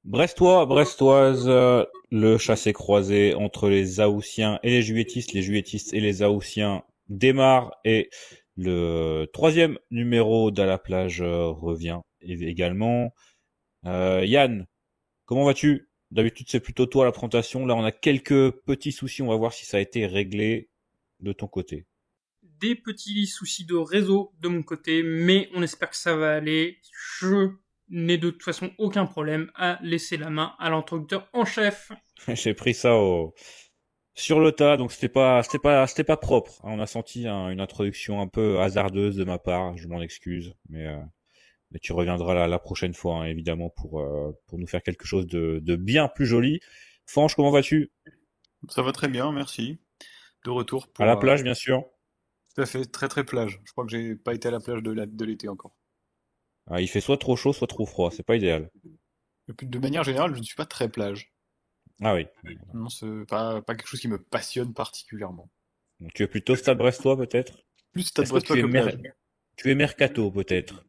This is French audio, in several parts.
Brestoise, le chassé-croisé entre les Haussiens et les Juilletistes et les Haussiens démarre et le troisième numéro d'À la plage revient également. Yann, comment vas-tu? D'habitude, c'est plutôt toi la présentation. Là, on a quelques petits soucis. On va voir si ça a été réglé de ton côté. Des petits soucis de réseau de mon côté, mais on espère que ça va aller. Je n'ai de toute façon aucun problème à laisser la main à l'introducteur en chef. J'ai pris ça sur le tas, donc c'était pas propre. On a senti une introduction un peu hasardeuse de ma part. Je m'en excuse, mais tu reviendras la prochaine fois, hein, évidemment, pour nous faire quelque chose de bien plus joli. Fange, comment vas-tu? Ça va très bien, merci. De retour À pour la plage, bien sûr. tout à fait très très plage. Je crois que j'ai pas été à la plage de l'été encore. Ah, il fait soit trop chaud, soit trop froid. C'est pas idéal. Et puis, de manière générale, je ne suis pas très plage. Ah oui. Non, c'est pas quelque chose qui me passionne particulièrement. Donc, tu es plutôt Stade Brestois, peut-être? Plus Stade Est-ce que Brestois que plage. tu es mercato, peut-être?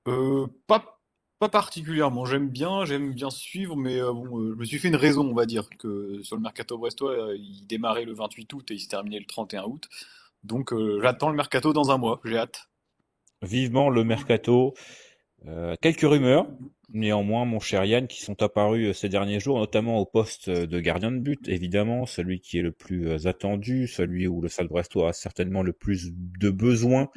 Pas particulièrement. J'aime bien suivre, mais bon, je me suis fait une raison, on va dire, que sur le mercato brestois, il démarrait le 28 août et il se terminait le 31 août. Donc j'attends le mercato dans un mois, j'ai hâte. Vivement le mercato. Quelques rumeurs, néanmoins, mon cher Yann, qui sont apparues ces derniers jours, notamment au poste de gardien de but, évidemment, celui qui est le plus attendu, celui où le Stade Brestois a certainement le plus de besoins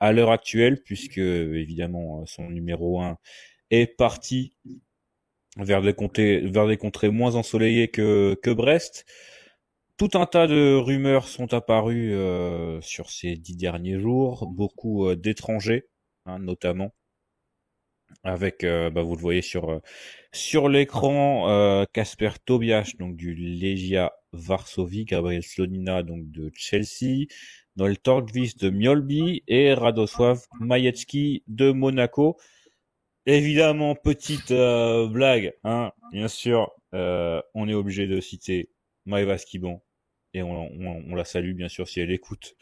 à l'heure actuelle, puisque évidemment son numéro un est parti vers des contrées moins ensoleillées que Brest. Tout un tas de rumeurs sont apparues sur ces 10 derniers jours, beaucoup d'étrangers, hein, notamment avec vous le voyez sur l'écran, Kasper Tobias donc du Legia Varsovie, Gabriel Slonina donc de Chelsea, Noel Torgqvist de Mjolby et Radosław Majecki de Monaco. Évidemment, petite blague, hein, bien sûr, on est obligé de citer Maëva Skibon et on la salue bien sûr si elle écoute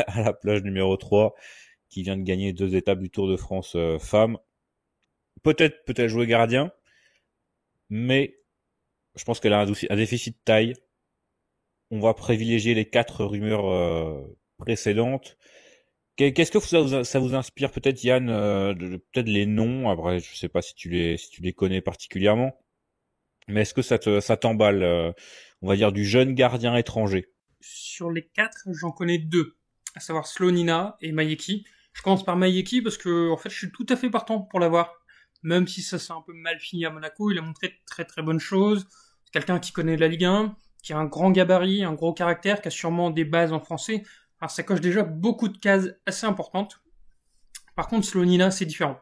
à la plage numéro 3 qui vient de gagner 2 étapes du Tour de France femmes. Peut-être jouer gardien, mais je pense qu'elle a un déficit de taille. On va privilégier les 4 rumeurs précédentes. Qu'est-ce que ça vous inspire peut-être Yann, peut-être les noms. Après, je sais pas si tu les connais particulièrement, mais est-ce que ça t'emballe, on va dire du jeune gardien étranger? Sur les quatre, j'en connais deux, à savoir Slonina et Mayeki. Je commence par Mayeki parce que, en fait, je suis tout à fait partant pour l'avoir. Même si ça s'est un peu mal fini à Monaco, il a montré de très très bonnes choses. C'est quelqu'un qui connaît la Ligue 1, qui a un grand gabarit, un gros caractère, qui a sûrement des bases en français. Alors ça coche déjà beaucoup de cases assez importantes. Par contre, Slonina, c'est différent.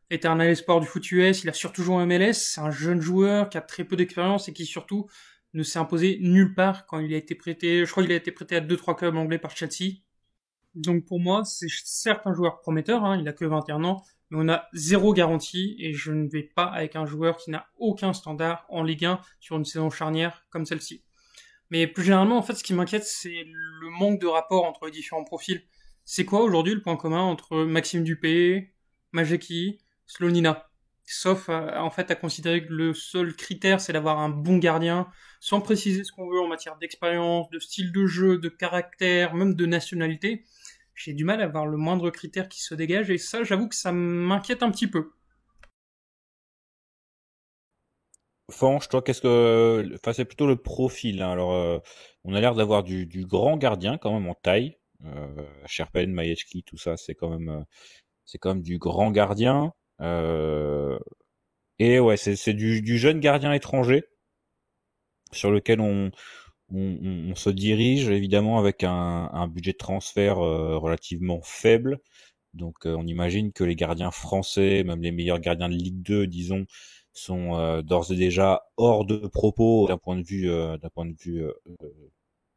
Éternel espoir du foot US, il a surtout joué en MLS, c'est un jeune joueur qui a très peu d'expérience et qui surtout ne s'est imposé nulle part quand il a été prêté. Je crois qu'il a été prêté à 2-3 clubs anglais par Chelsea. Donc pour moi, c'est certes un joueur prometteur, hein, il a que 21 ans, mais on a zéro garantie et je ne vais pas avec un joueur qui n'a aucun standard en Ligue 1 sur une saison charnière comme celle-ci. Mais plus généralement, en fait, ce qui m'inquiète, c'est le manque de rapport entre les différents profils. C'est quoi aujourd'hui le point commun entre Maxime Dupé, Majeki, Slonina? Sauf en fait à considérer que le seul critère c'est d'avoir un bon gardien, sans préciser ce qu'on veut en matière d'expérience, de style de jeu, de caractère, même de nationalité. J'ai du mal à voir le moindre critère qui se dégage et ça, j'avoue que ça m'inquiète un petit peu. Fange, toi, enfin, c'est plutôt le profil, hein. Alors, on a l'air d'avoir du grand gardien quand même en taille. Sherpen, Majecki, tout ça, c'est quand même du grand gardien. Et ouais, c'est du jeune gardien étranger sur lequel on se dirige évidemment avec un budget de transfert relativement faible. Donc on imagine que les gardiens français, même les meilleurs gardiens de Ligue 2, disons, sont d'ores et déjà hors de propos d'un point de vue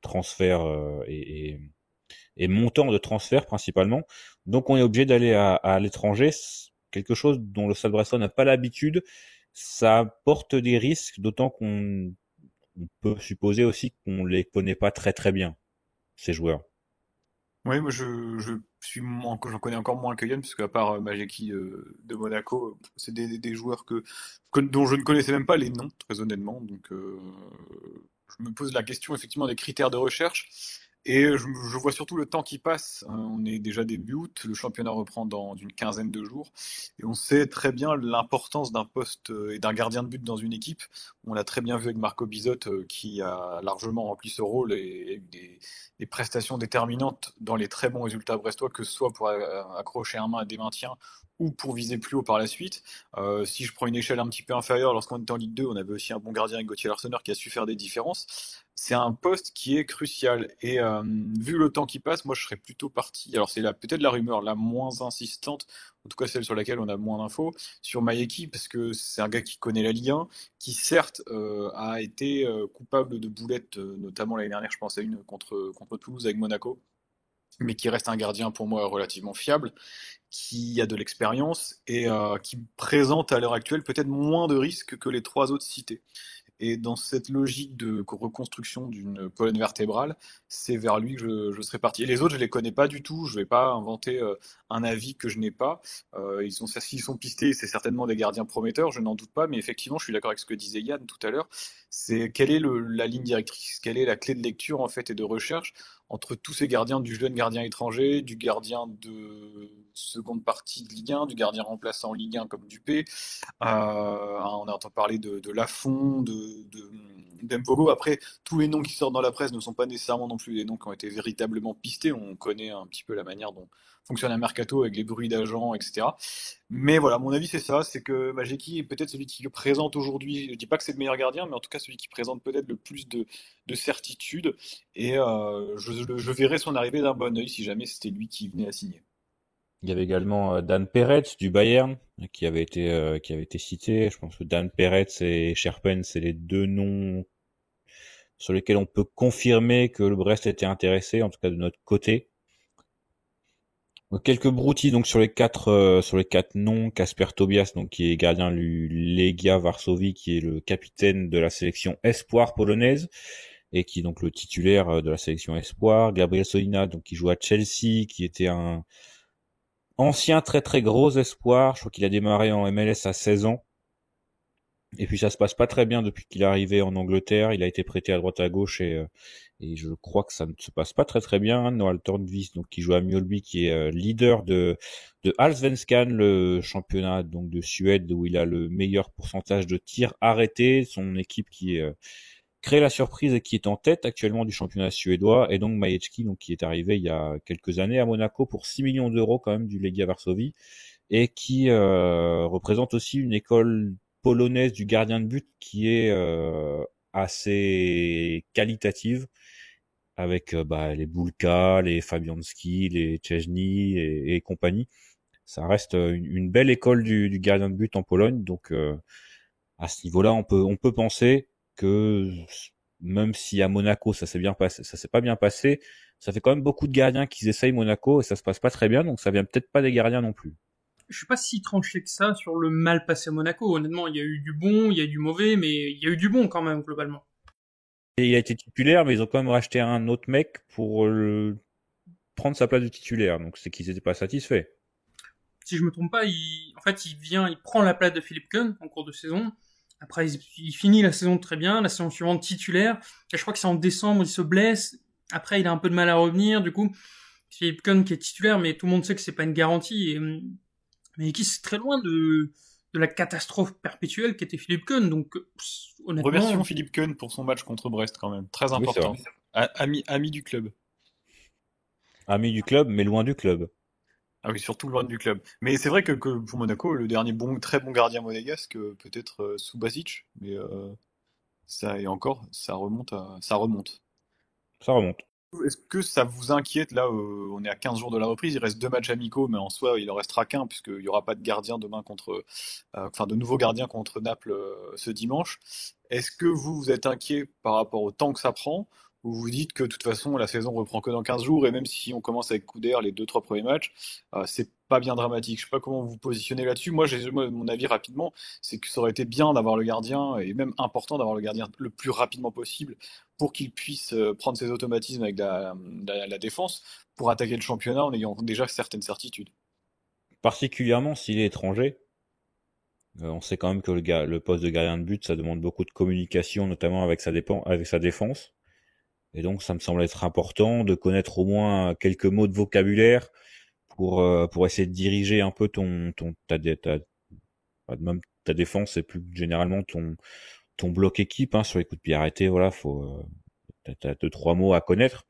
transfert et montant de transfert principalement. Donc on est obligé d'aller à l'étranger, quelque chose dont le Stade Brestois n'a pas l'habitude. Ça porte des risques, d'autant qu'on peut supposer aussi qu'on les connaît pas très très bien, ces joueurs. Oui, moi j'en connais encore moins que Yann, parce qu'à part Majeki de Monaco, c'est des joueurs dont je ne connaissais même pas les noms, très honnêtement. Donc je me pose la question effectivement des critères de recherche. Et je vois surtout le temps qui passe. On est déjà début août, le championnat reprend dans une quinzaine de jours. Et on sait très bien l'importance d'un poste et d'un gardien de but dans une équipe. On l'a très bien vu avec Marco Bizot, qui a largement rempli ce rôle et a eu des prestations déterminantes dans les très bons résultats brestois, que ce soit pour accrocher un main à des maintiens ou pour viser plus haut par la suite. Si je prends une échelle un petit peu inférieure, lorsqu'on était en Ligue 2, on avait aussi un bon gardien avec Gauthier Larsonneur qui a su faire des différences. C'est un poste qui est crucial. Et vu le temps qui passe, moi je serais plutôt parti. Alors c'est peut-être la rumeur la moins insistante, en tout cas celle sur laquelle on a moins d'infos, sur Maeki, parce que c'est un gars qui connaît la Ligue 1, qui certes a été coupable de boulettes, notamment l'année dernière, je pense à une contre Toulouse avec Monaco, mais qui reste un gardien pour moi relativement fiable, qui a de l'expérience et qui présente à l'heure actuelle peut-être moins de risques que les trois autres cités. Et dans cette logique de reconstruction d'une colonne vertébrale, c'est vers lui que je serais parti. Et les autres, je les connais pas du tout. Je vais pas inventer un avis que je n'ai pas. S'ils sont pistés, c'est certainement des gardiens prometteurs, je n'en doute pas. Mais effectivement, je suis d'accord avec ce que disait Yann tout à l'heure. C'est quelle est la ligne directrice, quelle est la clé de lecture en fait et de recherche entre tous ces gardiens, du jeune gardien étranger, du gardien de seconde partie de Ligue 1, du gardien remplaçant en Ligue 1 comme Dupé. On entend parler de Lafont, d'Mpogo. Après, tous les noms qui sortent dans la presse ne sont pas nécessairement non plus des noms qui ont été véritablement pistés. On connaît un petit peu la manière dont fonctionne un mercato avec les bruits d'agents, etc. Mais voilà, mon avis c'est ça, c'est que Majeki est peut-être celui qui le présente aujourd'hui. Je dis pas que c'est le meilleur gardien, mais en tout cas celui qui présente peut-être le plus de certitude. Et je verrais son arrivée d'un bon œil si jamais c'était lui qui venait à signer. Il y avait également Dan Peretz du Bayern qui avait été cité. Je pense que Dan Peretz et Scherpen, c'est les deux noms sur lesquels on peut confirmer que le Brest était intéressé, en tout cas de notre côté. Donc, quelques broutilles donc sur les quatre noms. Kasper Tobias, donc qui est gardien du Legia Varsovie, qui est le capitaine de la sélection espoir polonaise et qui est donc le titulaire de la sélection espoir. Gabriel Solina, donc qui joue à Chelsea, qui était un ancien très très gros espoir. Je crois qu'il a démarré en MLS à 16 ans. Et puis ça se passe pas très bien depuis qu'il est arrivé en Angleterre. Il a été prêté à droite à gauche et je crois que ça ne se passe pas très très bien. Noah Tornvist, donc qui joue à Mjölby, qui est leader de Allsvenskan, le championnat donc de Suède où il a le meilleur pourcentage de tirs arrêtés. Son équipe qui crée la surprise et qui est en tête actuellement du championnat suédois. Et donc Majecki, donc qui est arrivé il y a quelques années à Monaco pour 6 millions d'euros quand même du Legia Varsovie et qui représente aussi une école polonaise du gardien de but qui est assez qualitative avec les Bulka, les Fabianski, les Szczęsny et compagnie. Ça reste une belle école du gardien de but en Pologne, donc à ce niveau-là, on peut penser que même si à Monaco ça s'est pas bien passé, ça fait quand même beaucoup de gardiens qui essayent Monaco et ça se passe pas très bien, donc ça vient peut-être pas des gardiens non plus. Je suis pas si tranché que ça sur le mal passé à Monaco. Honnêtement, il y a eu du bon, il y a eu du mauvais, mais il y a eu du bon quand même, globalement. Et il a été titulaire, mais ils ont quand même racheté un autre mec pour prendre sa place de titulaire, donc c'est qu'ils étaient pas satisfaits. Si je me trompe pas, en fait, il prend la place de Philippe Kuhn en cours de saison. Après, il finit la saison très bien, la saison suivante titulaire. Et je crois que c'est en décembre, il se blesse. Après, il a un peu de mal à revenir. Du coup, Philippe Kuhn qui est titulaire, mais tout le monde sait que c'est pas une garantie. Mais qui c'est très loin de la catastrophe perpétuelle qu'était Philippe Kuhn. Donc, Remercions honnêtement, Philippe Keun pour son match contre Brest quand même, très Oui, c'est important. vrai. Ami du club. Ami du club, mais loin du club. Ah oui, surtout loin du club. Mais c'est vrai que pour Monaco, le dernier très bon gardien monégasque, peut-être Subasic, mais ça et encore, ça remonte. Ça remonte. Est-ce que ça vous inquiète là, on est à 15 jours de la reprise, il reste deux matchs amicaux, mais en soi il en restera qu'un puisqu'il n'y aura pas de gardien demain enfin de nouveaux gardiens contre Naples ce dimanche. Est-ce que vous êtes inquiet par rapport au temps que ça prend, ou vous dites que de toute façon la saison reprend que dans 15 jours et même si on commence avec coup d'air les deux trois premiers matchs, c'est pas bien dramatique. Je sais pas comment vous vous positionnez là-dessus. Moi, mon avis rapidement, c'est que ça aurait été bien d'avoir le gardien et même important d'avoir le gardien le plus rapidement possible pour qu'il puisse prendre ses automatismes avec la défense pour attaquer le championnat en ayant déjà certaines certitudes. Particulièrement s'il est étranger. On sait quand même que le poste de gardien de but, ça demande beaucoup de communication, notamment avec avec sa défense. Et donc, ça me semble être important de connaître au moins quelques mots de vocabulaire pour essayer de diriger un peu même ta défense et plus généralement ton bloc équipe, hein, sur les coups de pied arrêtés. Voilà, t'as 2-3 mots à connaître.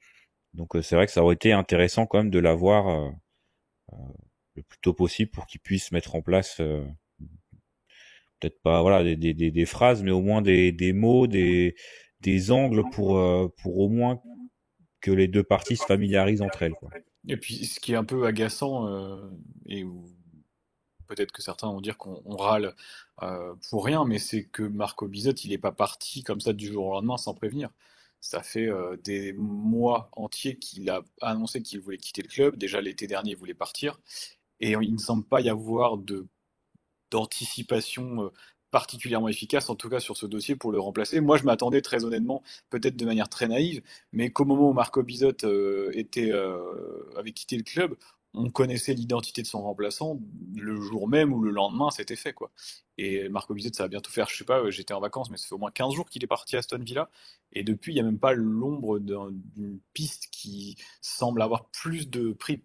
Donc, c'est vrai que ça aurait été intéressant quand même de l'avoir euh, le plus tôt possible pour qu'il puisse mettre en place, peut-être pas, voilà, des phrases, mais au moins des mots, des angles pour au moins que les deux parties se familiarisent entre elles, quoi. Et puis, ce qui est un peu agaçant, et où peut-être que certains vont dire qu'on râle pour rien, mais c'est que Marco Bizotte, il n'est pas parti comme ça du jour au lendemain sans prévenir. Ça fait des mois entiers qu'il a annoncé qu'il voulait quitter le club. Déjà l'été dernier, il voulait partir. Et il ne semble pas y avoir d'anticipation particulièrement efficace, en tout cas sur ce dossier, pour le remplacer. Moi, je m'attendais très honnêtement, peut-être de manière très naïve, mais qu'au moment où Marco Bizotte avait quitté le club, on connaissait l'identité de son remplaçant le jour même ou le lendemain, c'était fait, quoi. Et Marco Bizotte, ça va bientôt faire, je sais pas, j'étais en vacances, mais ça fait au moins 15 jours qu'il est parti à Aston Villa, et depuis, il n'y a même pas l'ombre d'une piste qui semble avoir pris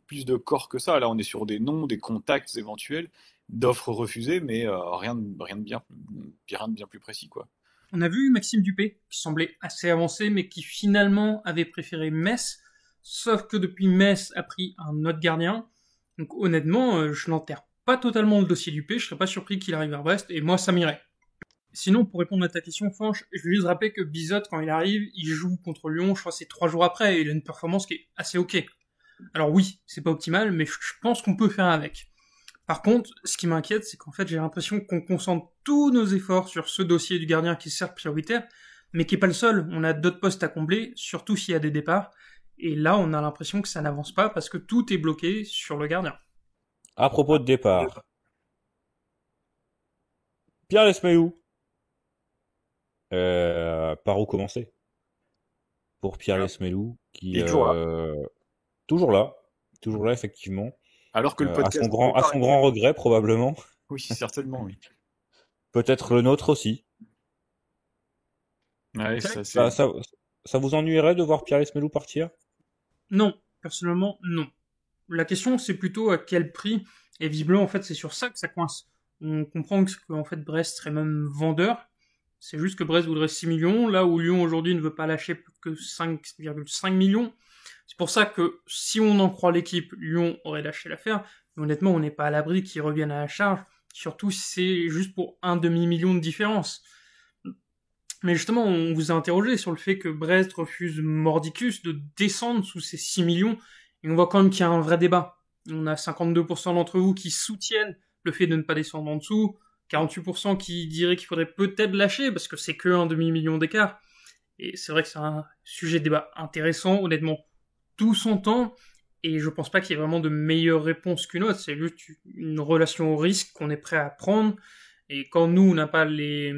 plus de corps que ça. Là, on est sur des noms, des contacts éventuels, d'offres refusées, mais rien de bien plus précis, quoi. On a vu Maxime Dupé, qui semblait assez avancé, mais qui finalement avait préféré Metz, sauf que depuis Metz a pris un autre gardien. Donc honnêtement, je n'enterre pas totalement le dossier Dupé, je serais pas surpris qu'il arrive à Brest, et moi ça m'irait. Sinon, pour répondre à ta question, Fanch, je veux juste rappeler que Bizotte, quand il arrive, il joue contre Lyon, je crois que c'est 3 jours après, et il a une performance qui est assez ok. Alors oui, c'est pas optimal, mais je pense qu'on peut faire avec. Par contre, ce qui m'inquiète, c'est qu'en fait, j'ai l'impression qu'on concentre tous nos efforts sur ce dossier du gardien qui est certes prioritaire, mais qui est pas le seul. On a d'autres postes à combler, surtout s'il y a des départs. Et là, on a l'impression que ça n'avance pas parce que tout est bloqué sur le gardien. À propos de départ, Pierre Lesmelou, par où commencer pour Pierre Lesmelou, Il qui est toujours là. toujours là, toujours là effectivement, Alors que le à podcast à son grand regret probablement, oui, certainement, oui. peut-être le nôtre aussi. Ouais, ça, Ça, ça, ça vous ennuierait de voir Pierre Lesmelou partir? Non, personnellement, non. La question, c'est plutôt à quel prix, et visiblement, en fait, c'est sur ça que ça coince. On comprend que en fait, Brest serait même vendeur. C'est juste que Brest voudrait 6 millions, là où Lyon aujourd'hui ne veut pas lâcher plus que 5,5 millions. C'est pour ça que si on en croit l'équipe, Lyon aurait lâché l'affaire. Mais honnêtement, on n'est pas à l'abri qu'ils reviennent à la charge, surtout si c'est juste pour un demi-million de différence. Mais justement, on vous a interrogé sur le fait que Brest refuse mordicus de descendre sous ces 6 millions, et on voit quand même qu'il y a un vrai débat. On a 52% d'entre vous qui soutiennent le fait de ne pas descendre en dessous, 48% qui diraient qu'il faudrait peut-être lâcher, parce que c'est que un demi-million d'écart. Et c'est vrai que c'est un sujet de débat intéressant, honnêtement. Tout son temps, et je pense pas qu'il y ait vraiment de meilleure réponse qu'une autre, c'est juste une relation au risque qu'on est prêt à prendre, et quand nous, on n'a pas les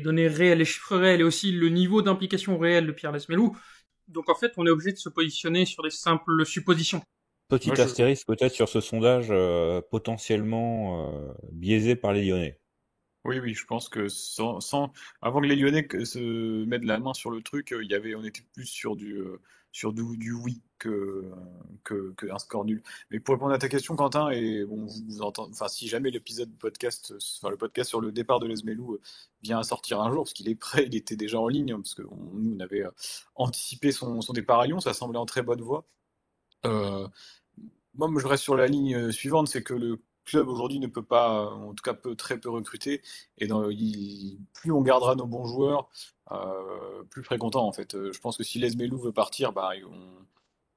données réelles, les chiffres réels, et aussi le niveau d'implication réelle de Pierre Lesmelou, donc en fait, on est obligé de se positionner sur des simples suppositions. Moi, Petit astérisque peut-être sur ce sondage potentiellement biaisé par les Lyonnais. oui, oui, je pense que avant que les Lyonnais se mettent la main sur le truc, on était plus sur du oui que un score nul. Mais pour répondre à ta question, Quentin, et bon, vous entendez, enfin, si jamais le podcast sur le départ de Lesmelou vient à sortir un jour, parce qu'il est prêt, il était déjà en ligne, hein, parce que nous, on avait anticipé son départ à Lyon, ça semblait en très bonne voie. Euh, Moi, je reste sur la ligne suivante, c'est que le club aujourd'hui ne peut pas, en tout cas très peu recruter, et plus on gardera nos bons joueurs, plus très content en fait. Je pense que si Les Melou veut partir, bah,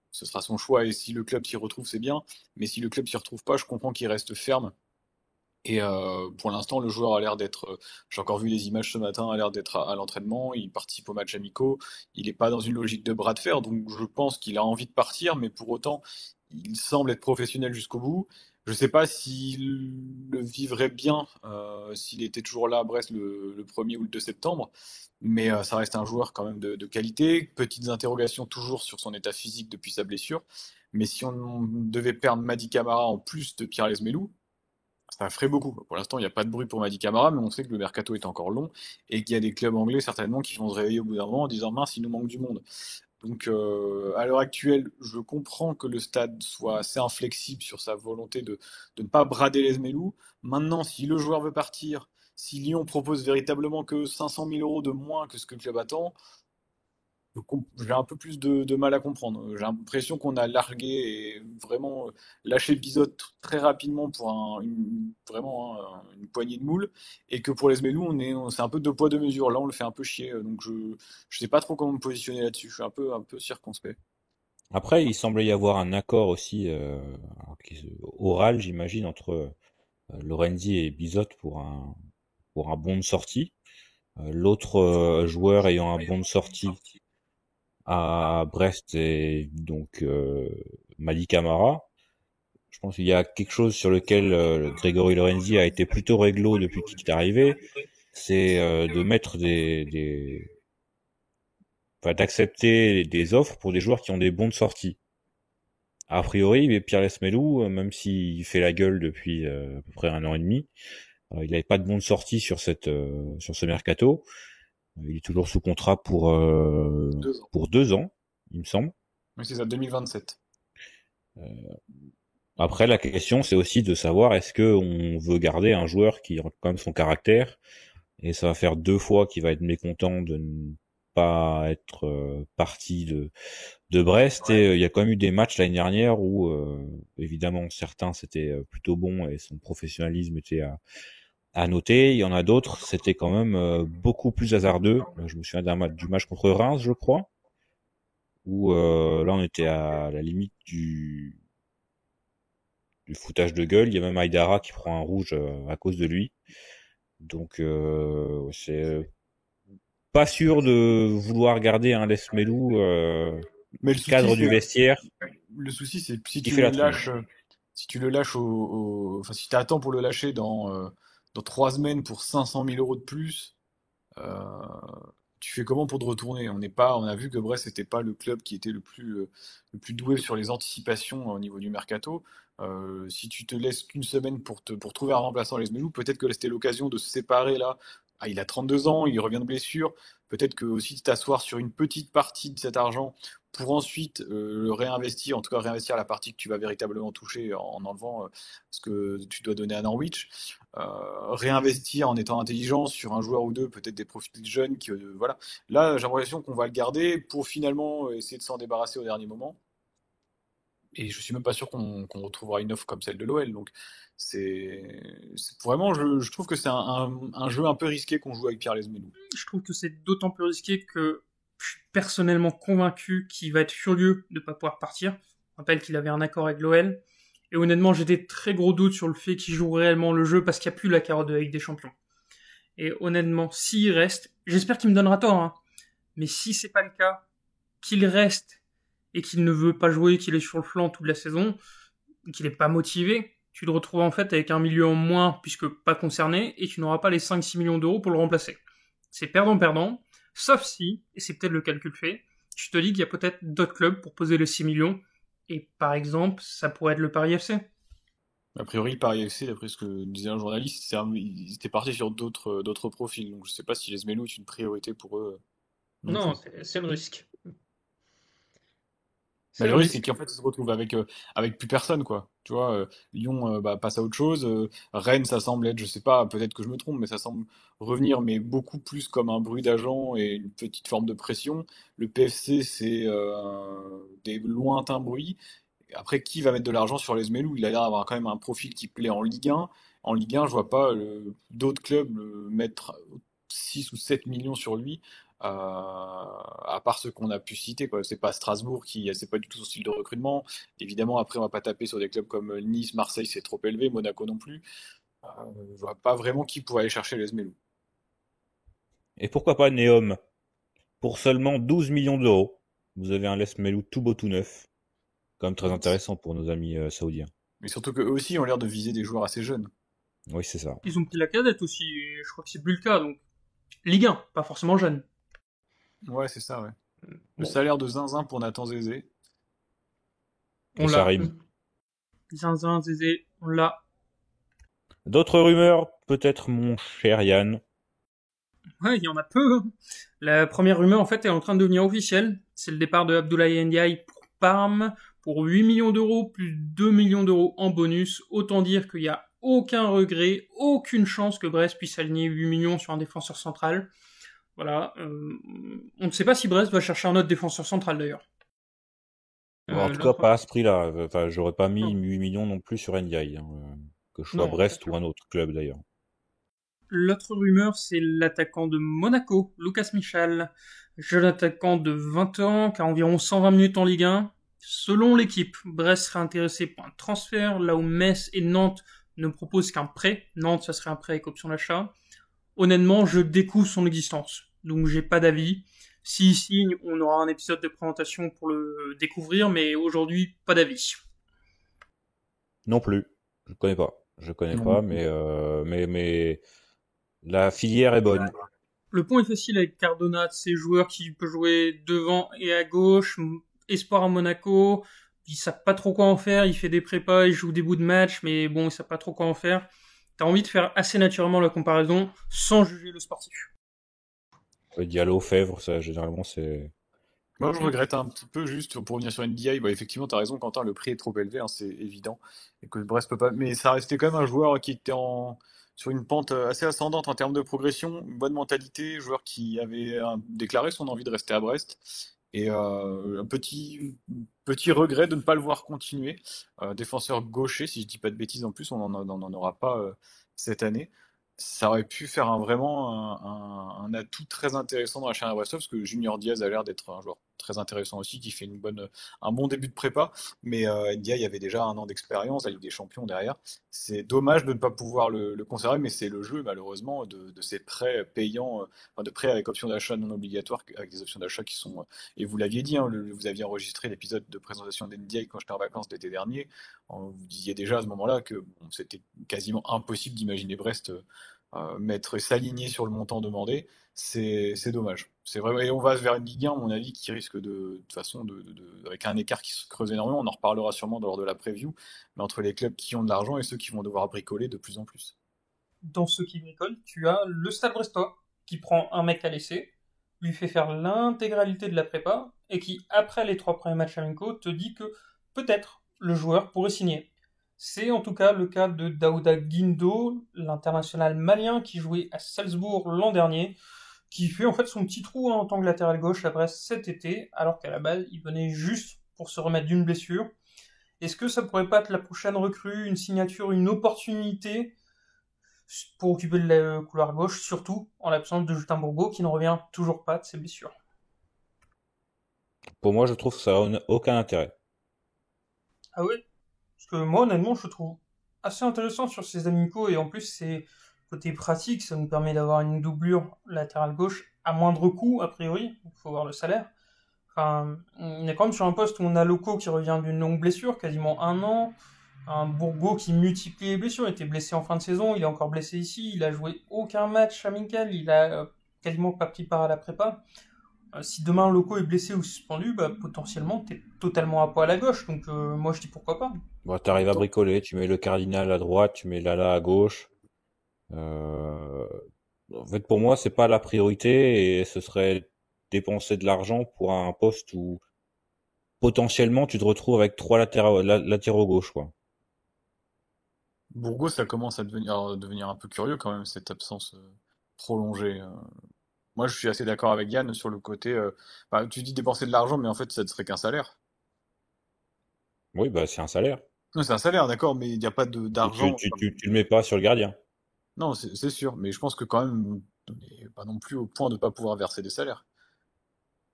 ce sera son choix, et si le club s'y retrouve, c'est bien, mais si le club s'y retrouve pas, je comprends qu'il reste ferme. Et pour l'instant, le joueur a l'air d'être, j'ai encore vu les images ce matin, a l'air d'être à l'entraînement, il participe aux matchs amicaux, il n'est pas dans une logique de bras de fer, donc je pense qu'il a envie de partir, mais pour autant, il semble être professionnel jusqu'au bout. Je sais pas s'il le vivrait bien s'il était toujours là à Brest le 1er ou le 2 septembre, mais ça reste un joueur quand même de qualité. Petites interrogations toujours sur son état physique depuis sa blessure. Mais si on devait perdre Mady Camara en plus de Pierre Lesmelou, ça ferait beaucoup. Pour l'instant, il n'y a pas de bruit pour Mady Camara, mais on sait que le mercato est encore long et qu'il y a des clubs anglais certainement qui vont se réveiller au bout d'un moment en disant mince, il nous manque du monde. Donc, à l'heure actuelle, je comprends que le stade soit assez inflexible sur sa volonté de ne pas brader les Meslou. Maintenant, si le joueur veut partir, si Lyon propose véritablement que 500 000 euros de moins que ce que le club attend, j'ai un peu plus de mal à comprendre. J'ai l'impression qu'on a largué et vraiment lâché Bizot très rapidement pour vraiment une poignée de moules et que pour les Zmelou, c'est un peu deux poids deux mesures. Là, on le fait un peu chier. Donc, je sais pas trop comment me positionner là-dessus. Je suis un peu circonspect. Après, il semblait y avoir un accord aussi oral, j'imagine, entre Lorenzi et Bizot pour un bon de sortie. L'autre joueur ayant un bon de sortie à Brest et donc Mady Camara. Je pense qu'il y a quelque chose sur lequel Grégory Lorenzi a été plutôt réglo depuis qu'il est arrivé, c'est de mettre d'accepter des offres pour des joueurs qui ont des bons de sortie. A priori, mais Pierre Lesmelou, même s'il fait la gueule depuis à peu près 1 an et demi, il n'avait pas de bons de sortie sur sur ce mercato. Il est toujours sous contrat 2 ans. pour 2 ans, il me semble. Oui, c'est ça, 2027. Après, la question, c'est aussi de savoir est-ce que on veut garder un joueur qui a quand même son caractère, et ça va faire 2 fois qu'il va être mécontent de ne pas être parti de Brest. Et il y a quand même eu des matchs l'année dernière où, évidemment, certains c'était plutôt bon et son professionnalisme était à noter. Il y en a d'autres, c'était quand même beaucoup plus hasardeux. Je me souviens du match contre Reims, je crois, où là on était à la limite du foutage de gueule. Il y a même Aïdara qui prend un rouge à cause de lui. Donc c'est pas sûr de vouloir garder un Lesmelou Mais le souci, cadre du c'est vestiaire le souci, c'est si qui tu fait le la tronche. lâches, si tu le lâches enfin, si tu attends pour le lâcher dans 3 semaines pour 500 000 euros de plus, euh, tu fais comment pour te retourner? On a vu que Brest n'était pas le club qui était le plus doué sur les anticipations au niveau du mercato. Si tu te laisses qu'une semaine pour trouver un remplaçant à Lesmelou, peut-être que c'était l'occasion de se séparer là. Ah, il a 32 ans, il revient de blessure. Peut-être que aussi de t'asseoir sur une petite partie de cet argent pour ensuite le réinvestir, en tout cas réinvestir la partie que tu vas véritablement toucher en enlevant ce que tu dois donner à Norwich. Réinvestir en étant intelligent sur un joueur ou deux, peut-être des profils jeunes qui, voilà. Là, j'ai l'impression qu'on va le garder pour finalement essayer de s'en débarrasser au dernier moment. Et je suis même pas sûr qu'on retrouvera une offre comme celle de l'OL. Donc, vraiment, je trouve que c'est un jeu un peu risqué qu'on joue avec Pierre Lesmelou. Je trouve que c'est d'autant plus risqué que je suis personnellement convaincu qu'il va être furieux de ne pas pouvoir partir. Je rappelle qu'il avait un accord avec l'OL. Et honnêtement, j'ai des très gros doutes sur le fait qu'il joue réellement le jeu parce qu'il n'y a plus la carotte de la Ligue des Champions. Et honnêtement, s'il reste, j'espère qu'il me donnera tort, hein, mais si c'est pas le cas, qu'il reste et qu'il ne veut pas jouer, qu'il est sur le flanc toute la saison, qu'il n'est pas motivé, tu te retrouves en fait avec un milieu en moins puisque pas concerné et tu n'auras pas les 5-6 millions d'euros pour le remplacer. C'est perdant-perdant, sauf si, et c'est peut-être le calcul fait, tu te dis qu'il y a peut-être d'autres clubs pour poser les 6 millions et par exemple, ça pourrait être le Paris FC. A priori, Paris FC, d'après ce que disait un journaliste, ils étaient partis sur d'autres profils. Donc, je sais pas si Lesmelou est une priorité pour eux non Non, plus. c'est le risque. Mais C'est le le risque, c'est risque. qu'en fait, ils se retrouvent avec plus personne, quoi. Tu vois, Lyon passe à autre chose. Rennes, ça semble être, je sais pas, peut-être que je me trompe, mais ça semble revenir, mais beaucoup plus comme un bruit d'agent et une petite forme de pression. Le PFC, c'est des lointains bruits. Après, qui va mettre de l'argent sur les Zmelou? Il a l'air d'avoir quand même un profil qui plaît en Ligue 1. En Ligue 1, je vois pas d'autres clubs mettre 6 ou 7 millions sur lui, à part ceux qu'on a pu citer, quoi. C'est pas Strasbourg c'est pas du tout son style de recrutement. Évidemment, après, on va pas taper sur des clubs comme Nice, Marseille, c'est trop élevé, Monaco non plus. Euh, je vois pas vraiment qui pourrait aller chercher les Zmelou. Et pourquoi pas Neom pour seulement 12 millions d'euros. Vous avez un Lesmelou tout beau tout neuf, quand même très intéressant pour nos amis saoudiens. Mais surtout qu'eux aussi ont l'air de viser des joueurs assez jeunes. Oui, c'est ça. Ils ont pris la cadette aussi, et je crois que c'est plus le cas, donc Ligue 1, pas forcément jeune. Ouais, c'est ça, ouais. Le Bon, salaire de Zinzin pour Nathan Zézé. Et on ça l'a. rime. Zinzin, Zézé, on l'a. D'autres rumeurs, peut-être mon cher Yann. Ouais, il y en a peu, hein. La première rumeur, en fait, est en train de devenir officielle. C'est le départ de Abdoulaye Ndiaye pour Parme pour 8 millions d'euros plus 2 millions d'euros en bonus. Autant dire qu'il n'y a aucun regret, aucune chance que Brest puisse aligner 8 millions sur un défenseur central. Voilà. On ne sait pas si Brest va chercher un autre défenseur central d'ailleurs. Bon, en tout cas, L'autre. pas à ce prix-là. Enfin, j'aurais pas mis Non, 8 millions non plus sur Ndiaye, hein, que je sois non, c'est Brest sûr. ou un autre club d'ailleurs. L'autre rumeur, c'est l'attaquant de Monaco, Lucas Michel. Jeune attaquant de 20 ans, qui a environ 120 minutes en Ligue 1. Selon l'équipe, Brest serait intéressé pour un transfert, là où Metz et Nantes ne proposent qu'un prêt. Nantes, ça serait un prêt avec option d'achat. Honnêtement, je découvre son existence, donc j'ai pas d'avis. S'il signe, on aura un épisode de présentation pour le découvrir, mais aujourd'hui, pas d'avis. Non plus. Je connais pas. Je connais Non. pas, mais la filière est bonne. Le point est facile avec Cardona, ces joueurs qui peut jouer devant et à gauche, espoir à Monaco, ils savent pas trop quoi en faire, il fait des prépas, il joue des bouts de match, mais bon, ils savent pas trop quoi en faire. T'as envie de faire assez naturellement la comparaison, sans juger le sportif. Diallo, Fèvre, ça, généralement, c'est... Moi, je regrette un petit peu, juste pour revenir sur NDI, bah, effectivement, tu as raison, Quentin, le prix est trop élevé, hein, c'est évident, et que Brest peut pas. Mais ça restait quand même un joueur qui était sur une pente assez ascendante en termes de progression, une bonne mentalité, joueur qui avait déclaré son envie de rester à Brest, et un petit regret de ne pas le voir continuer. Défenseur gaucher, si je dis pas de bêtises en plus, on n'en aura pas cette année. Ça aurait pu faire vraiment un atout très intéressant dans la charnière brestoise, parce que Junior Diaz a l'air d'être un joueur très intéressant aussi, qui fait un bon début de prépa, mais Ndiaye il avait déjà un an d'expérience, la Ligue des Champions derrière. C'est dommage de ne pas pouvoir le conserver, mais c'est le jeu malheureusement de ces prêts payants, enfin, de prêts avec option d'achat non obligatoire, avec des options d'achat qui sont, et vous l'aviez dit, hein, vous aviez enregistré l'épisode de présentation d'Ndiaye quand j'étais en vacances l'été dernier, vous disiez déjà à ce moment-là que bon, c'était quasiment impossible d'imaginer Brest s'aligner sur le montant demandé, c'est dommage. C'est vrai, et on va vers une Ligue 1, à mon avis, qui risque de toute façon, avec un écart qui se creuse énormément. On en reparlera sûrement lors de la preview, mais entre les clubs qui ont de l'argent et ceux qui vont devoir bricoler de plus en plus. Dans ceux qui bricolent, tu as le Stade Brestois, qui prend un mec à l'essai, lui fait faire l'intégralité de la prépa, et qui, après les 3 premiers matchs amicaux, te dit que peut-être le joueur pourrait signer. C'est en tout cas le cas de Daouda Guindo, l'international malien qui jouait à Salzbourg l'an dernier, qui fait en fait son petit trou en tant que latéral gauche à Brest cet été, alors qu'à la base il venait juste pour se remettre d'une blessure. Est-ce que ça pourrait pas être la prochaine recrue, une signature, une opportunité pour occuper le couloir gauche, surtout en l'absence de Justin Bourgo qui ne revient toujours pas de ses blessures? Pour moi, je trouve que ça n'a aucun intérêt. Ah oui. Parce que moi, honnêtement, je le trouve assez intéressant sur ces amicaux et en plus, c'est côté pratique, ça nous permet d'avoir une doublure latérale gauche à moindre coût, a priori. Il faut voir le salaire. Enfin, on est quand même sur un poste où on a Loco qui revient d'une longue blessure, quasiment un an. Un Bourgo qui multiplie les blessures, il était blessé en fin de saison, il est encore blessé ici, il a joué aucun match amical, il a quasiment pas pris part à la prépa. Si demain Loco est blessé ou suspendu, bah, potentiellement t'es totalement à poil à gauche, donc moi je dis pourquoi pas. Bon, t'arrives à bricoler, tu mets le Cardinal à droite, tu mets Lala à gauche. Euh, En fait, pour moi, c'est pas la priorité et ce serait dépenser de l'argent pour un poste où potentiellement tu te retrouves avec trois latéraux gauche, quoi. Bourgo, ça commence à devenir un peu curieux quand même, cette absence prolongée. Moi, je suis assez d'accord avec Yann sur le côté. Bah, tu dis dépenser de l'argent, mais en fait, ça ne serait qu'un salaire. Oui, bah c'est un salaire. Non, c'est un salaire, d'accord, mais il n'y a pas Et tu, d'argent. tu, tu, tu le mets pas sur le gardien. Non, c'est sûr, mais je pense que quand même, on n'est pas non plus au point de ne pas pouvoir verser des salaires.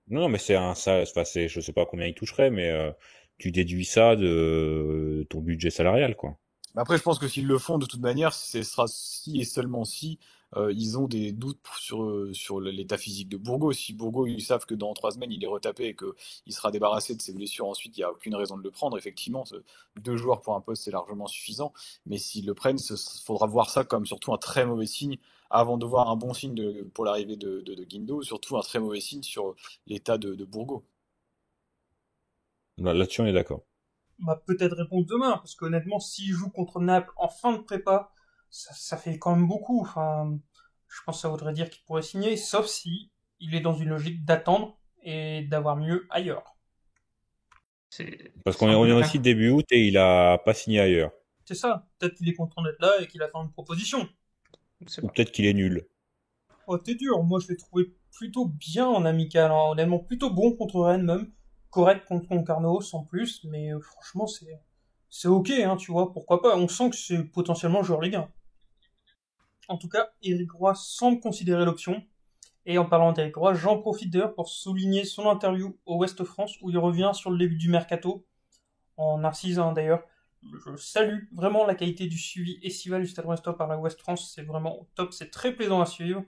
Non, non, mais c'est un ça, enfin, c'est, je sais pas combien il toucherait, mais tu déduis ça de ton budget salarial, quoi. Mais après, je pense que s'ils le font, de toute manière, ce sera si et seulement si ils ont des doutes sur l'état physique de Bourgo. Si Bourgo, ils savent que dans 3 semaines, il est retapé et qu'il sera débarrassé de ses blessures ensuite, il n'y a aucune raison de le prendre. Effectivement, 2 joueurs pour un poste, c'est largement suffisant. Mais s'ils le prennent, il faudra voir ça comme surtout un très mauvais signe avant de voir un bon signe pour l'arrivée de Guindo, surtout un très mauvais signe sur l'état de Bourgo. Là-dessus, on est d'accord. Bah, peut-être réponse demain, parce qu'honnêtement, s'il joue contre Naples en fin de prépa, ça fait quand même beaucoup. Enfin, je pense que ça voudrait dire qu'il pourrait signer, sauf si il est dans une logique d'attendre et d'avoir mieux ailleurs. Parce C'est qu'on est, un on peu est le aussi cas. début août et il a pas signé ailleurs. C'est ça. Peut-être qu'il est content d'être là et qu'il attend une proposition. Je sais Ou pas. peut-être qu'il est nul. Oh, t'es dur. Moi, je l'ai trouvé plutôt bien en amical, hein. Honnêtement, plutôt bon contre Rennes même. Correct contre Concarneau, sans plus. Mais franchement, c'est ok, hein, tu vois. Pourquoi pas. On sent que c'est potentiellement joueur Ligue 1. En tout cas, Eric Roy semble considérer l'option. Et en parlant d'Eric Roy, j'en profite d'ailleurs pour souligner son interview au Ouest France où il revient sur le début du mercato, en Narcisse hein, d'ailleurs. Je salue vraiment la qualité du suivi estival du Stade Brestois par la Ouest France, c'est vraiment au top, c'est très plaisant à suivre.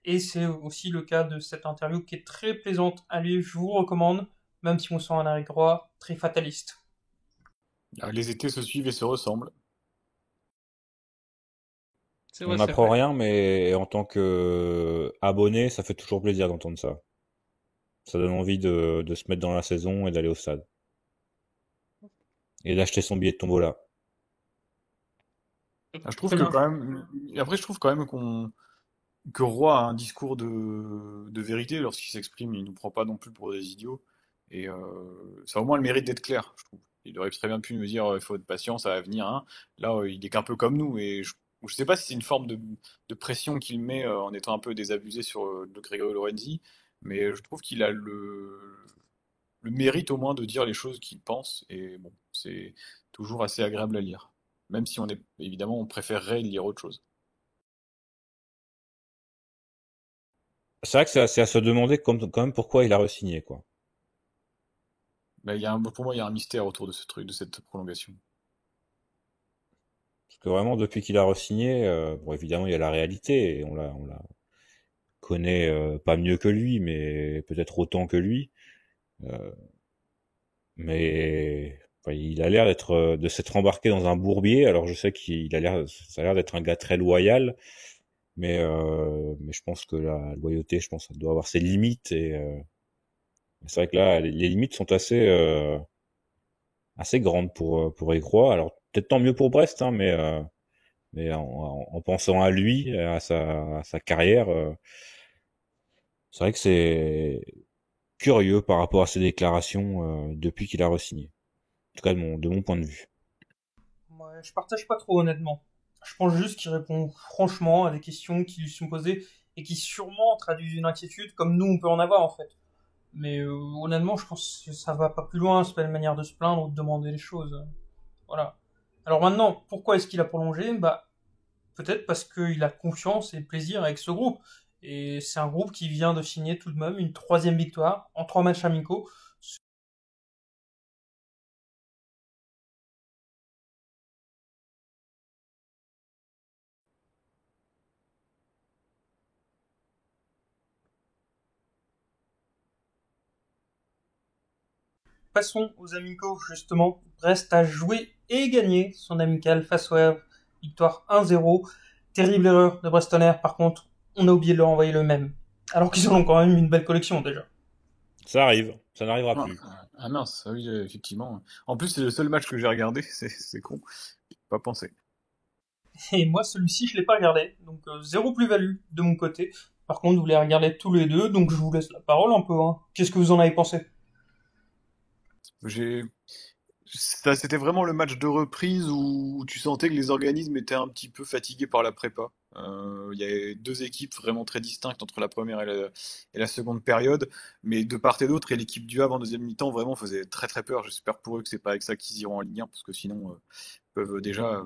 Et c'est aussi le cas de cette interview qui est très plaisante à lire, je vous recommande, même si on sent un Eric Roy très fataliste. Les étés se suivent et se ressemblent. C'est On vrai, c'est n'apprend vrai. rien, mais en tant que abonné, ça fait toujours plaisir d'entendre ça. Ça donne envie de se mettre dans la saison et d'aller au stade. Et d'acheter son billet de tombola. Je trouve Très que bien. quand même, et après je trouve quand même que Roy a un discours de vérité lorsqu'il s'exprime, il nous prend pas non plus pour des idiots, et ça a au moins le mérite d'être clair, je trouve. Il aurait très bien pu nous dire il faut de patience, ça va venir, hein. Là, il est qu'un peu comme nous, et je sais pas si c'est une forme de pression qu'il met en étant un peu désabusé sur le Grégory Lorenzi, mais je trouve qu'il a le mérite au moins de dire les choses qu'il pense, et bon, c'est toujours assez agréable à lire. Même si évidemment, on préférerait lire autre chose. C'est vrai que c'est à se demander quand même pourquoi il a re-signé, quoi. Mais pour moi, il y a un mystère autour de ce truc, de cette prolongation. Parce que vraiment, depuis qu'il a re-signé, bon, évidemment, il y a la réalité, et on la connaît pas mieux que lui, mais peut-être autant que lui. Euh, mais enfin, il a l'air de s'être embarqué dans un bourbier. Alors je sais ça a l'air d'être un gars très loyal, mais je pense que la loyauté, je pense, ça doit avoir ses limites. Et c'est vrai que là, les limites sont assez grandes pour Aigrois. Alors peut-être tant mieux pour Brest, hein, mais en pensant à lui, à sa carrière, c'est vrai que c'est curieux par rapport à ses déclarations depuis qu'il a re-signé. En tout cas, de mon point de vue. Ouais, je partage pas trop honnêtement. Je pense juste qu'il répond franchement à des questions qui lui sont posées et qui sûrement traduisent une inquiétude comme nous on peut en avoir en fait. Mais honnêtement, je pense que ça va pas plus loin, c'est pas une manière de se plaindre ou de demander les choses. Voilà. Alors maintenant, pourquoi est-ce qu'il a prolongé? Bah, peut-être parce qu'il a confiance et plaisir avec ce groupe. Et c'est un groupe qui vient de signer tout de même une troisième victoire en 3 matchs amicaux. Passons aux amicaux, justement. Brest a joué et gagné son amical face au Havre. Victoire 1-0. Terrible erreur de Brestonner, par contre. On a oublié de leur envoyer le même. Alors qu'ils en ont quand même une belle collection déjà. Ça arrive, ça n'arrivera Ah, plus. ah mince, ah oui, effectivement. En plus, c'est le seul match que j'ai regardé, c'est con. J'ai pas pensé. Et moi, celui-ci, je l'ai pas regardé. Donc, zéro plus-value de mon côté. Par contre, vous les regardez tous les deux, donc je vous laisse la parole un peu, hein. Qu'est-ce que vous en avez pensé? J'ai C'était vraiment le match de reprise où tu sentais que les organismes étaient un petit peu fatigués par la prépa. Il y avait deux équipes vraiment très distinctes entre la première et la seconde période, mais de part et d'autre, et l'équipe du Havre en deuxième mi-temps vraiment faisait très très peur. J'espère pour eux que c'est pas avec ça qu'ils iront en Ligue 1, parce que sinon ils peuvent déjà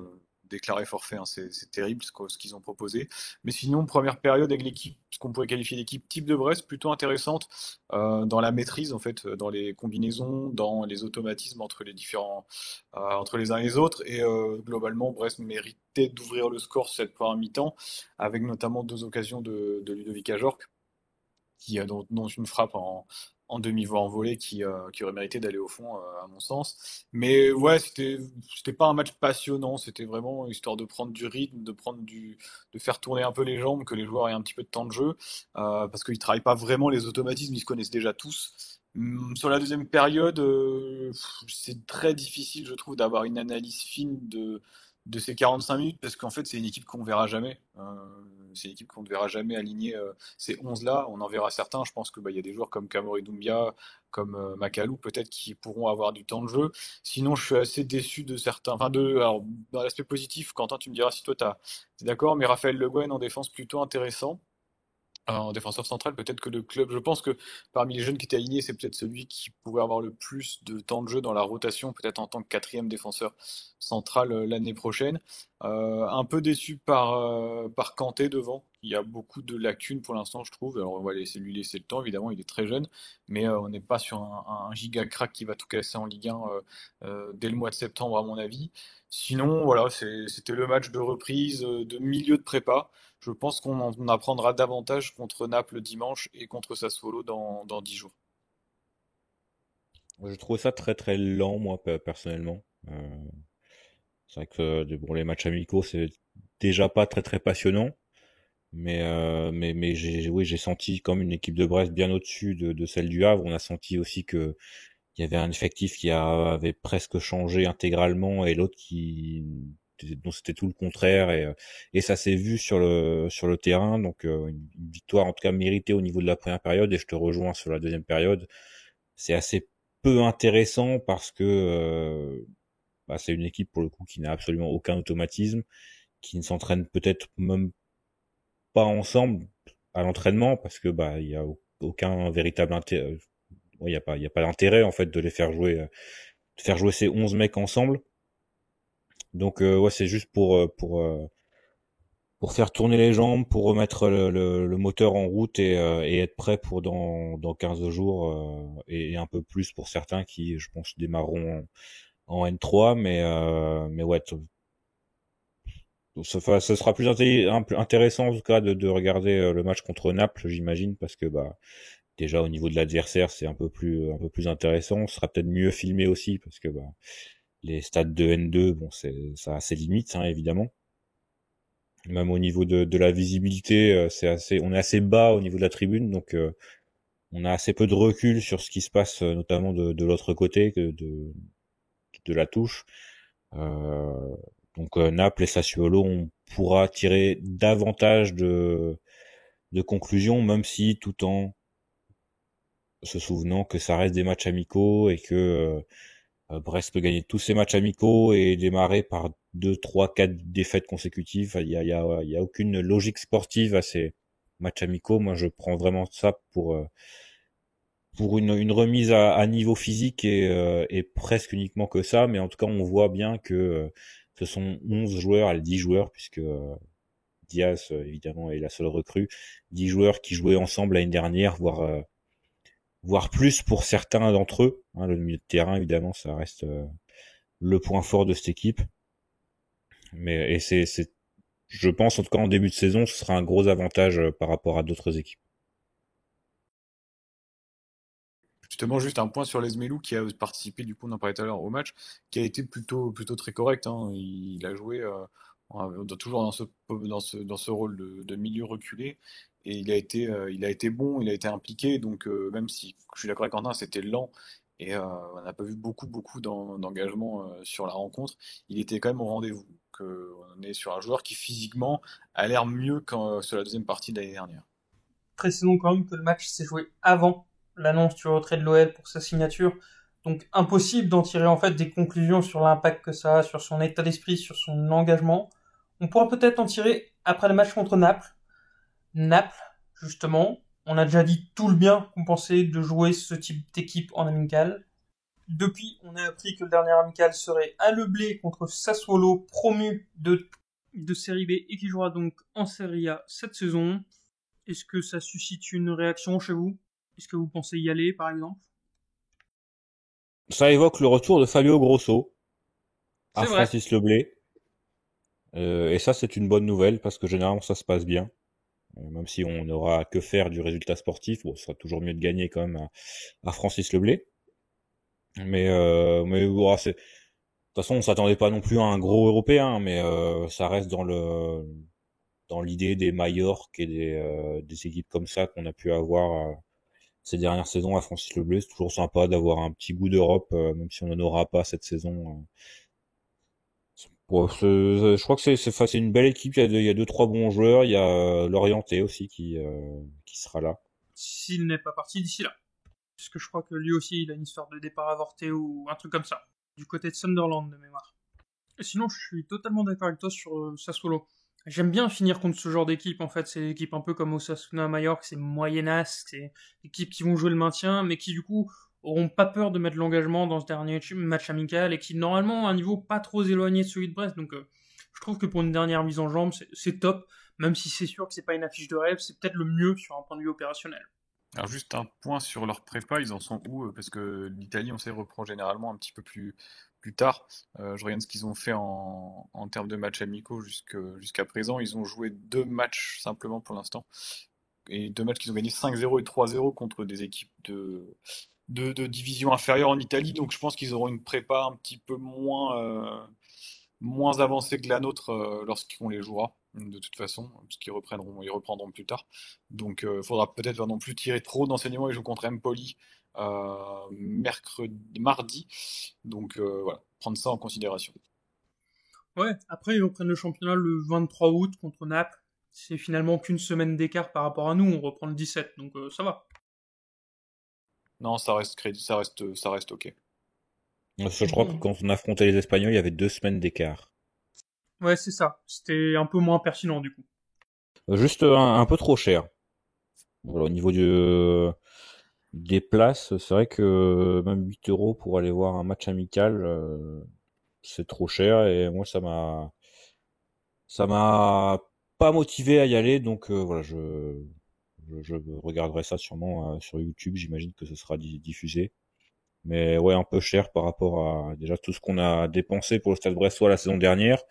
déclarer forfait, hein. C'est terrible ce qu'ils ont proposé. Mais sinon, première période avec l'équipe ce qu'on pourrait qualifier d'équipe type de Brest, plutôt intéressante dans la maîtrise en fait, dans les combinaisons, dans les automatismes entre les différents, entre les uns et les autres. Et globalement, Brest méritait d'ouvrir le score sur cette première mi-temps, avec notamment deux occasions de Ludovic Ajorc dont une frappe en demi-voie en volée qui aurait mérité d'aller au fond, à mon sens. Mais ouais, c'était pas un match passionnant, c'était vraiment histoire de prendre du rythme, de faire tourner un peu les jambes, que les joueurs aient un petit peu de temps de jeu, parce qu'ils travaillent pas vraiment les automatismes, ils se connaissent déjà tous. Sur la deuxième période, c'est très difficile, je trouve, d'avoir une analyse fine de ces 45 minutes, parce qu'en fait, c'est une équipe qu'on verra jamais. C'est une équipe qu'on ne verra jamais aligner ces 11-là. On en verra certains. Je pense que il y a des joueurs comme Kamori Doumbia, comme Makalou, peut-être, qui pourront avoir du temps de jeu. Sinon, je suis assez déçu de certains. Alors, dans l'aspect positif, Quentin, tu me diras si toi, t'es d'accord, mais Raphaël Le Guen en défense plutôt intéressant. En défenseur central, peut-être que le club, je pense que parmi les jeunes qui étaient alignés, c'est peut-être celui qui pourrait avoir le plus de temps de jeu dans la rotation, peut-être en tant que quatrième défenseur central l'année prochaine. Un peu déçu par Kanté devant. Il y a beaucoup de lacunes pour l'instant, je trouve. Alors on va lui laisser le temps, évidemment, il est très jeune, mais on n'est pas sur un giga crack qui va tout casser en Ligue 1 dès le mois de septembre, à mon avis. Sinon, voilà, c'était le match de reprise, de milieu de prépa. Je pense qu'on en apprendra davantage contre Naples dimanche et contre Sassuolo dans 10 jours. Je trouve ça très très lent, moi, personnellement. C'est vrai que bon, les matchs amicaux, c'est déjà pas très très passionnant. Mais oui, j'ai senti comme une équipe de Brest bien au-dessus de celle du Havre. On a senti aussi que il y avait un effectif qui avait presque changé intégralement et l'autre dont c'était tout le contraire et ça s'est vu sur le terrain. Donc une victoire en tout cas méritée au niveau de la première période et je te rejoins sur la deuxième période. C'est assez peu intéressant parce que c'est une équipe pour le coup qui n'a absolument aucun automatisme, qui ne s'entraîne peut-être même pas ensemble à l'entraînement parce que il y a aucun véritable intérêt. Il y a pas d'intérêt en fait de les de faire jouer ces 11 mecs ensemble. Donc ouais, c'est juste pour faire tourner les jambes, pour remettre le moteur en route et être prêt pour dans 15 jours et un peu plus pour certains qui, je pense, démarreront en N3, mais ouais, ça sera plus intéressant en tout cas de regarder le match contre Naples, j'imagine, parce que déjà au niveau de l'adversaire, c'est un peu plus intéressant. Ce sera peut-être mieux filmé aussi parce que les stades de N2, bon, ça a ses limites, hein, évidemment. Même au niveau de la visibilité, on est assez bas au niveau de la tribune, donc on a assez peu de recul sur ce qui se passe, notamment de l'autre côté que de la touche. Euh, donc Naples et Sassuolo, on pourra tirer davantage de conclusions, même si tout en se souvenant que ça reste des matchs amicaux et que Brest peut gagner tous ses matchs amicaux et démarrer par 2, 3, 4 défaites consécutives. Il y a aucune logique sportive à ces matchs amicaux. Moi, je prends vraiment ça pour une remise à niveau physique et presque uniquement que ça. Mais en tout cas, on voit bien que ce sont 11 joueurs, 10 joueurs, puisque Diaz, évidemment, est la seule recrue. 10 joueurs qui jouaient ensemble l'année dernière, voire plus pour certains d'entre eux. Hein, le milieu de terrain, évidemment, ça reste le point fort de cette équipe. Je pense, en tout cas en début de saison, ce sera un gros avantage par rapport à d'autres équipes. Justement, juste un point sur Lesmelou qui a participé, du coup, on en parlait tout à l'heure, au match, qui a été plutôt très correct, hein. Il a joué toujours dans ce rôle de milieu reculé et il a été bon, il a été impliqué. Donc, même si je suis d'accord avec Quentin, c'était lent et on n'a pas vu beaucoup d'engagement sur la rencontre, il était quand même au rendez-vous. Donc, on est sur un joueur qui physiquement a l'air mieux que sur la deuxième partie de l'année dernière. Précisons quand même que le match s'est joué avant l'annonce du retrait de l'OL pour sa signature. Donc impossible d'en tirer en fait des conclusions sur l'impact que ça a, sur son état d'esprit, sur son engagement. On pourra peut-être en tirer après le match contre Naples. Naples, justement, on a déjà dit tout le bien qu'on pensait de jouer ce type d'équipe en amical. Depuis, on a appris que le dernier amical serait à Le Blé contre Sassuolo, promu de Série B et qui jouera donc en Serie A cette saison. Est-ce que ça suscite une réaction chez vous? Est-ce que vous pensez y aller, par exemple? Ça évoque le retour de Fabio Grosso à C'est vrai. Francis Leblay. Et ça, c'est une bonne nouvelle parce que généralement, ça se passe bien. Même si on n'aura que faire du résultat sportif, bon, ce sera toujours mieux de gagner quand même à Francis Leblay. Mais bon, de toute façon, on s'attendait pas non plus à un gros européen, mais ça reste dans l'idée des Majorques et des équipes comme ça qu'on a pu avoir ces dernières saisons à Francis Leblay. C'est toujours sympa d'avoir un petit goût d'Europe, même si on n'en aura pas cette saison. Bon, je crois que c'est une belle équipe. Il y a deux, trois bons joueurs. Il y a Lorienté aussi qui sera là. S'il n'est pas parti d'ici là. Parce que je crois que lui aussi, il a une histoire de départ avorté ou un truc comme ça. Du côté de Sunderland, de mémoire. Et sinon, je suis totalement d'accord avec toi sur Sassuolo. J'aime bien finir contre ce genre d'équipe, en fait. C'est des équipes un peu comme Osasuna, Mallorca, c'est moyennasse, c'est des équipes qui vont jouer le maintien, mais qui, du coup, auront pas peur de mettre l'engagement dans ce dernier match amical et qui, normalement, ont un niveau pas trop éloigné de celui de Brest. Donc, je trouve que pour une dernière mise en jambe, c'est top. Même si c'est sûr que c'est pas une affiche de rêve, c'est peut-être le mieux sur un point de vue opérationnel. Alors juste un point sur leur prépa, ils en sont où? Parce que l'Italie, on sait, reprend généralement un petit peu plus tard. Je regarde ce qu'ils ont fait en termes de matchs amicaux jusqu'à présent. Ils ont joué 2 matchs simplement pour l'instant. Et 2 matchs qu'ils ont gagné 5-0 et 3-0 contre des équipes de division inférieure en Italie. Donc je pense qu'ils auront une prépa un petit peu moins avancée que la nôtre lorsqu'on les jouera, de toute façon, parce ils reprendront plus tard. Donc il faudra peut-être pas non plus tirer trop d'enseignements. Ils jouent contre Empoli mardi. Donc voilà, prendre ça en considération. Ouais, après ils reprennent le championnat le 23 août contre Naples. C'est finalement qu'une semaine d'écart par rapport à nous, on reprend le 17, donc ça va. Non, ça reste crédit, ça reste ok. Je crois que Bon. quand on affrontait les Espagnols, il y avait 2 semaines d'écart. Ouais, c'est ça. C'était un peu moins pertinent du coup. Juste un peu trop cher. Voilà, au niveau des places, c'est vrai que même 8 euros pour aller voir un match amical, c'est trop cher et moi ça m'a pas motivé à y aller donc voilà je regarderai ça sûrement sur YouTube. J'imagine que ce sera diffusé. Mais ouais, un peu cher par rapport à déjà tout ce qu'on a dépensé pour le Stade Brestois la saison dernière.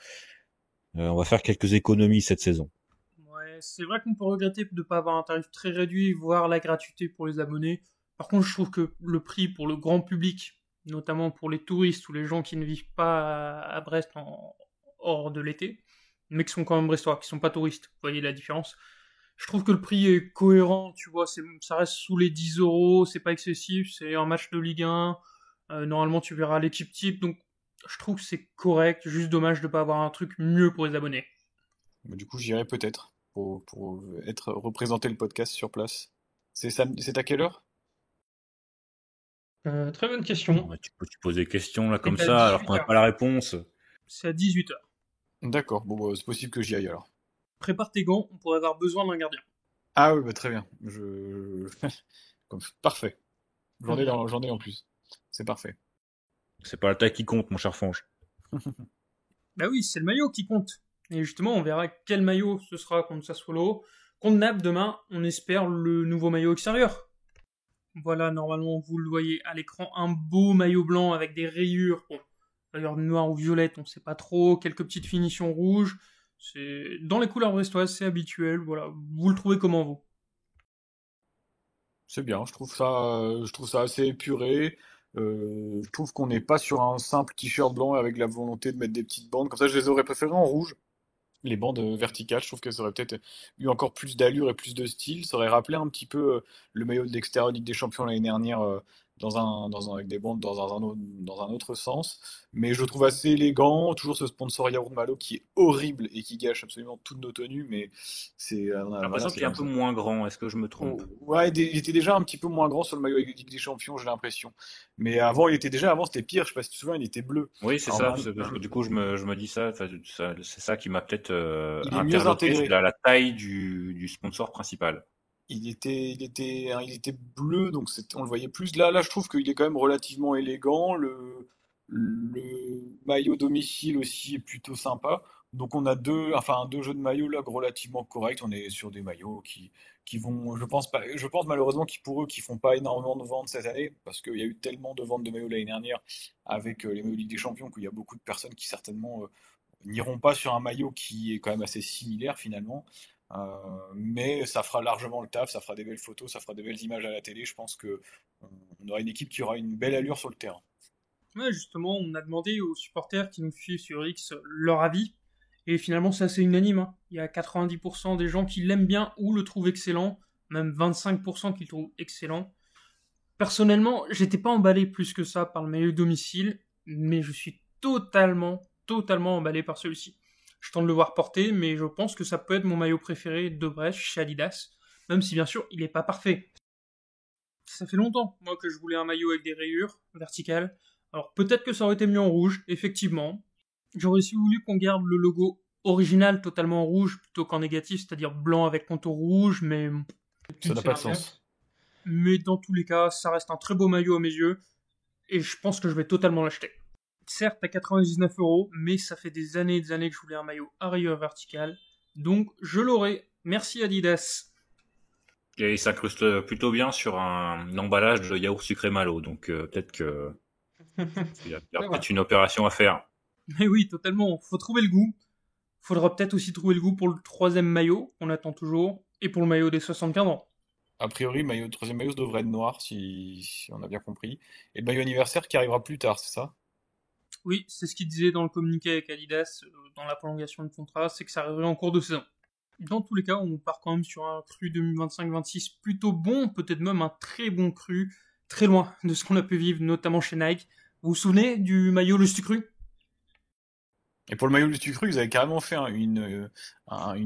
On va faire quelques économies cette saison. Ouais, c'est vrai qu'on peut regretter de ne pas avoir un tarif très réduit, voire la gratuité pour les abonnés. Par contre, je trouve que le prix pour le grand public, notamment pour les touristes ou les gens qui ne vivent pas à Brest hors de l'été, mais qui sont quand même brestois, qui sont pas touristes, vous voyez la différence. Je trouve que le prix est cohérent, tu vois, ça reste sous les 10 euros, c'est pas excessif, c'est un match de Ligue 1, normalement tu verras l'équipe type, donc je trouve que c'est correct, juste dommage de pas avoir un truc mieux pour les abonnés. Mais du coup, j'irai peut-être pour être représenter le podcast sur place. C'est à quelle heure? Très bonne question. Ouais, tu poses des questions là comme C'est à ça alors qu'on n'a 18h. pas la réponse. C'est à 18h. D'accord, bon, bah, c'est possible que j'y aille alors. Prépare tes gants, on pourrait avoir besoin d'un gardien. Ah oui, bah, très bien. Parfait. Très bien. J'en ai en plus. C'est parfait. C'est pas la taille qui compte, mon cher Fange. Bah oui, c'est le maillot qui compte. Et justement, on verra quel maillot ce sera contre Sassuolo. Contre Naples demain, on espère le nouveau maillot extérieur. Voilà, normalement, vous le voyez à l'écran, un beau maillot blanc avec des rayures. Bon, rayures noires ou violettes, on sait pas trop. Quelques petites finitions rouges. C'est dans les couleurs brestoises, c'est habituel. Voilà, vous le trouvez comment vous? C'est bien, je trouve ça assez épuré. Je trouve qu'on n'est pas sur un simple t-shirt blanc avec la volonté de mettre des petites bandes. Comme ça, je les aurais préférées en rouge. Les bandes verticales, je trouve qu'elles auraient peut-être eu encore plus d'allure et plus de style. Ça aurait rappelé un petit peu le maillot de l'extérieur Ligue des Champions l'année dernière avec des bandes dans un autre sens. Mais je le trouve assez élégant. Toujours ce sponsor Yaourt Malo qui est horrible et qui gâche absolument toutes nos tenues. Mais J'ai voilà, l'impression c'est qu'il est un comme peu ça. moins grand. Est-ce que je me Oh, trompe? ouais, il était déjà un petit peu moins grand sur le maillot Ligue des Champions, j'ai l'impression. Mais avant, c'était pire. Je sais pas si tu te souviens, il était bleu. Oui, c'est Alors ça. maintenant, C'est parce que du coup, je me dis ça. Enfin, c'est ça qui m'a peut-être il est mieux interloqué, c'est intégré. la taille du sponsor principal. Il était bleu, donc on le voyait plus. Là, je trouve qu'il est quand même relativement élégant. Le maillot domicile aussi est plutôt sympa. Donc on a deux jeux de maillots là relativement corrects. On est sur des maillots qui vont, je pense pas, je pense malheureusement qu'ils pour eux qui font pas énormément de ventes cette année parce qu'il y a eu tellement de ventes de maillots l'année dernière avec les maillots Ligue des Champions qu'il y a beaucoup de personnes qui certainement n'iront pas sur un maillot qui est quand même assez similaire finalement. Mais ça fera largement le taf, ça fera des belles photos, ça fera des belles images à la télé. Je pense que on aura une équipe qui aura une belle allure sur le terrain. Ouais, justement, on a demandé aux supporters qui nous suivent sur X leur avis. Et finalement, c'est assez unanime, hein. Il y a 90% des gens qui l'aiment bien ou le trouvent excellent, même 25% qui le trouvent excellent. Personnellement, j'étais pas emballé plus que ça par le maillot domicile, mais je suis totalement emballé par celui-ci. Je tente de le voir porter, mais je pense que ça peut être mon maillot préféré de Brest chez Adidas, même si bien sûr il n'est pas parfait. Ça fait longtemps, moi, que je voulais un maillot avec des rayures verticales. Alors peut-être que ça aurait été mieux en rouge, effectivement. J'aurais aussi voulu qu'on garde le logo original totalement en rouge plutôt qu'en négatif, c'est-à-dire blanc avec contour rouge, mais Ça n'a pas de sens. mais dans tous les cas, ça reste un très beau maillot à mes yeux, et je pense que je vais totalement l'acheter. Certes, à 99 €, mais ça fait des années et des années que je voulais un maillot à rayures verticales, donc je l'aurai. Merci Adidas. Et il s'incruste plutôt bien sur un emballage de yaourt sucré malo, donc peut-être que il y a Ouais, voilà. peut-être une opération à faire. Mais oui, totalement, faut trouver le goût. Faudra peut-être aussi trouver le goût pour le troisième maillot, on attend toujours, et pour le maillot des 75 ans. A priori, troisième maillot devrait être noir si on a bien compris. Et le maillot anniversaire qui arrivera plus tard, c'est ça? Oui, c'est ce qu'il disait dans le communiqué avec Adidas, dans la prolongation de contrat, c'est que ça arriverait en cours de saison. Dans tous les cas, on part quand même sur un cru 2025-26 plutôt bon, peut-être même un très bon cru, très loin de ce qu'on a pu vivre, notamment chez Nike. Vous vous souvenez du maillot le cru? Et pour le maillot du Tucru, ils avaient carrément fait une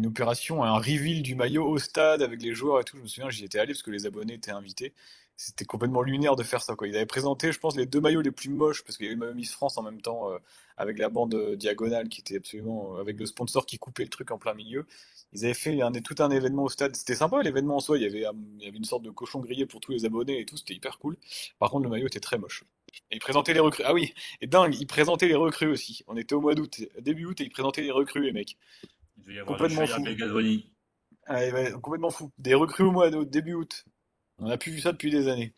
opération, un reveal du maillot au stade avec les joueurs et tout. Je me souviens, j'y étais allé parce que les abonnés étaient invités. C'était complètement lunaire de faire ça, quoi. Ils avaient présenté, je pense, les deux maillots les plus moches parce qu'il y avait le maillot Miss France en même temps avec la bande diagonale qui était absolument avec le sponsor qui coupait le truc en plein milieu. Ils avaient fait tout un événement au stade. C'était sympa l'événement en soi. Il y avait une sorte de cochon grillé pour tous les abonnés et tout. C'était hyper cool. Par contre, le maillot était très moche. Et ils présentaient les recrues. Ah oui, et dingue, ils présentaient les recrues aussi. On était au mois d'août, début août, et ils présentaient les recrues, les mecs. Il devait y avoir du Complètement Shaya fou. Belgazoni. Ah, ouais, complètement fou. Des recrues au mois d'août, début août. On n'a plus vu ça depuis des années.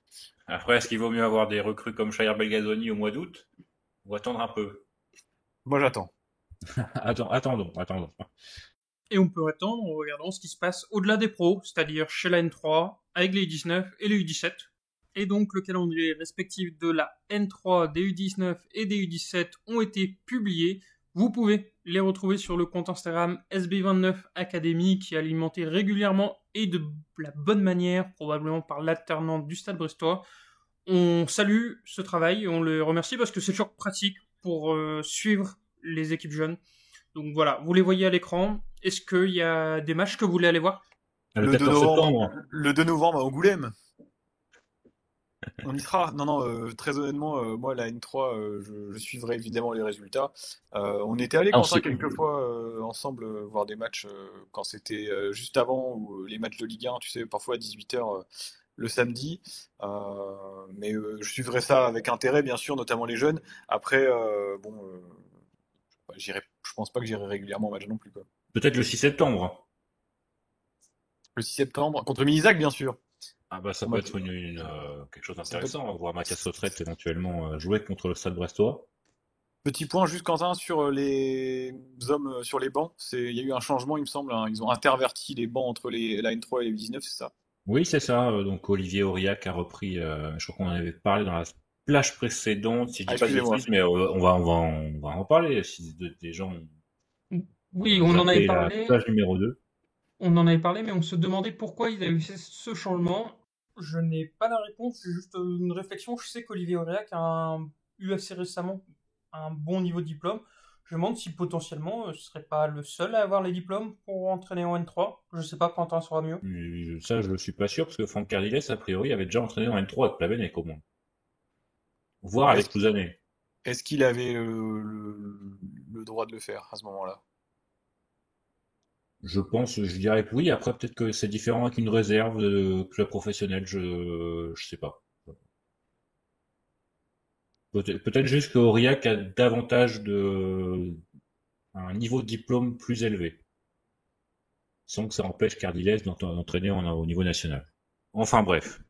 Après, est-ce qu'il vaut mieux avoir des recrues comme Shaya Belgazoni au mois d'août ou attendre un peu? Moi, j'attends. Attendons. Et on peut attendre en regardant ce qui se passe au-delà des pros, c'est-à-dire chez la N3, avec les U19 et les U17. Et donc le calendrier respectif de la N3, des U19 et des U17 ont été publiés. Vous pouvez les retrouver sur le compte Instagram SB29 Academy qui est alimenté régulièrement et de la bonne manière, probablement par l'alternante du Stade Brestois. On salue ce travail et on le remercie parce que c'est toujours pratique pour suivre les équipes jeunes. Donc voilà, vous les voyez à l'écran. Est-ce qu'il y a des matchs que vous voulez aller voir? Le Le 2 14 novembre, septembre. le 2 novembre à Angoulême. On y sera. Non, non, très honnêtement, moi, la N3, je suivrai évidemment les résultats. On était allés, Quentin, Ensuite, quelques fois ensemble voir des matchs quand c'était juste avant ou les matchs de Ligue 1, tu sais, parfois à 18h le samedi. Mais je suivrai ça avec intérêt, bien sûr, notamment les jeunes. Après, bon, je pense pas que j'irai régulièrement au match non plus, quoi. peut-être le 6 septembre. Le 6 septembre, contre Minizac, bien sûr. Ah bah ça Au peut match- être quelque chose ça peut d'intéressant. On va voir Mathias Sautrette éventuellement jouer contre le Stade Brestois. Petit point juste Quentin sur les hommes sur les bancs. Il y a eu un changement, il me semble, hein. Ils ont interverti les bancs entre la N3 et les U19, c'est ça? Oui, c'est ça. Donc Olivier Aurillac a repris. Je crois qu'on en avait parlé dans la plage précédente, si je Ah, dis pas de excusez-moi. bêtises, mais on va en parler si des gens Oui, ont on en avait zappé la parlé. plage numéro 2. On en avait parlé, mais on se demandait pourquoi ils avaient fait ce changement. Je n'ai pas la réponse, c'est juste une réflexion. Je sais qu'Olivier Aurillac eu assez récemment un bon niveau de diplôme. Je me demande si potentiellement ce serait pas le seul à avoir les diplômes pour entraîner en N3. Je sais pas, Quentin saura mieux. Ça, je ne suis pas sûr parce que Franck Cardiles, a priori, avait déjà entraîné en N3 avec Plavenec au moins, voire Est-ce avec qu'il Cousanet. est-ce qu'il avait le droit de le faire à ce moment-là? Je dirais que oui. Après, peut-être que c'est différent avec une réserve de club professionnel. Je sais pas. Peut-être juste qu'Aurillac a davantage un niveau de diplôme plus élevé, sans que ça empêche Cardilès d'entraîner au niveau national. Enfin bref.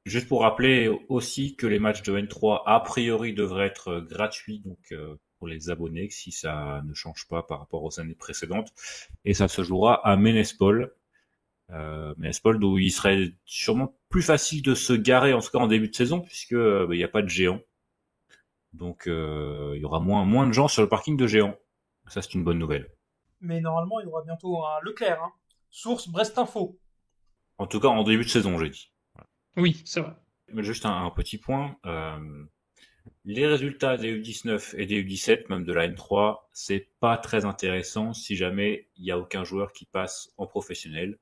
Juste pour rappeler aussi que les matchs de N3 a priori devraient être gratuits donc pour les abonnés si ça ne change pas par rapport aux années précédentes, et ça se jouera à Ménespol. Ménespol où il serait sûrement plus facile de se garer en tout cas en début de saison puisque il n'y a pas de géant, donc il y aura moins de gens sur le parking de géant. Ça c'est une bonne nouvelle. Mais normalement, il y aura bientôt un Leclerc. Hein. Source Brest Info. En tout cas en début de saison j'ai dit. Oui, c'est vrai. Mais juste un petit point. Les résultats des U19 et des U17, même de la N3, c'est pas très intéressant si jamais il y a aucun joueur qui passe en professionnel.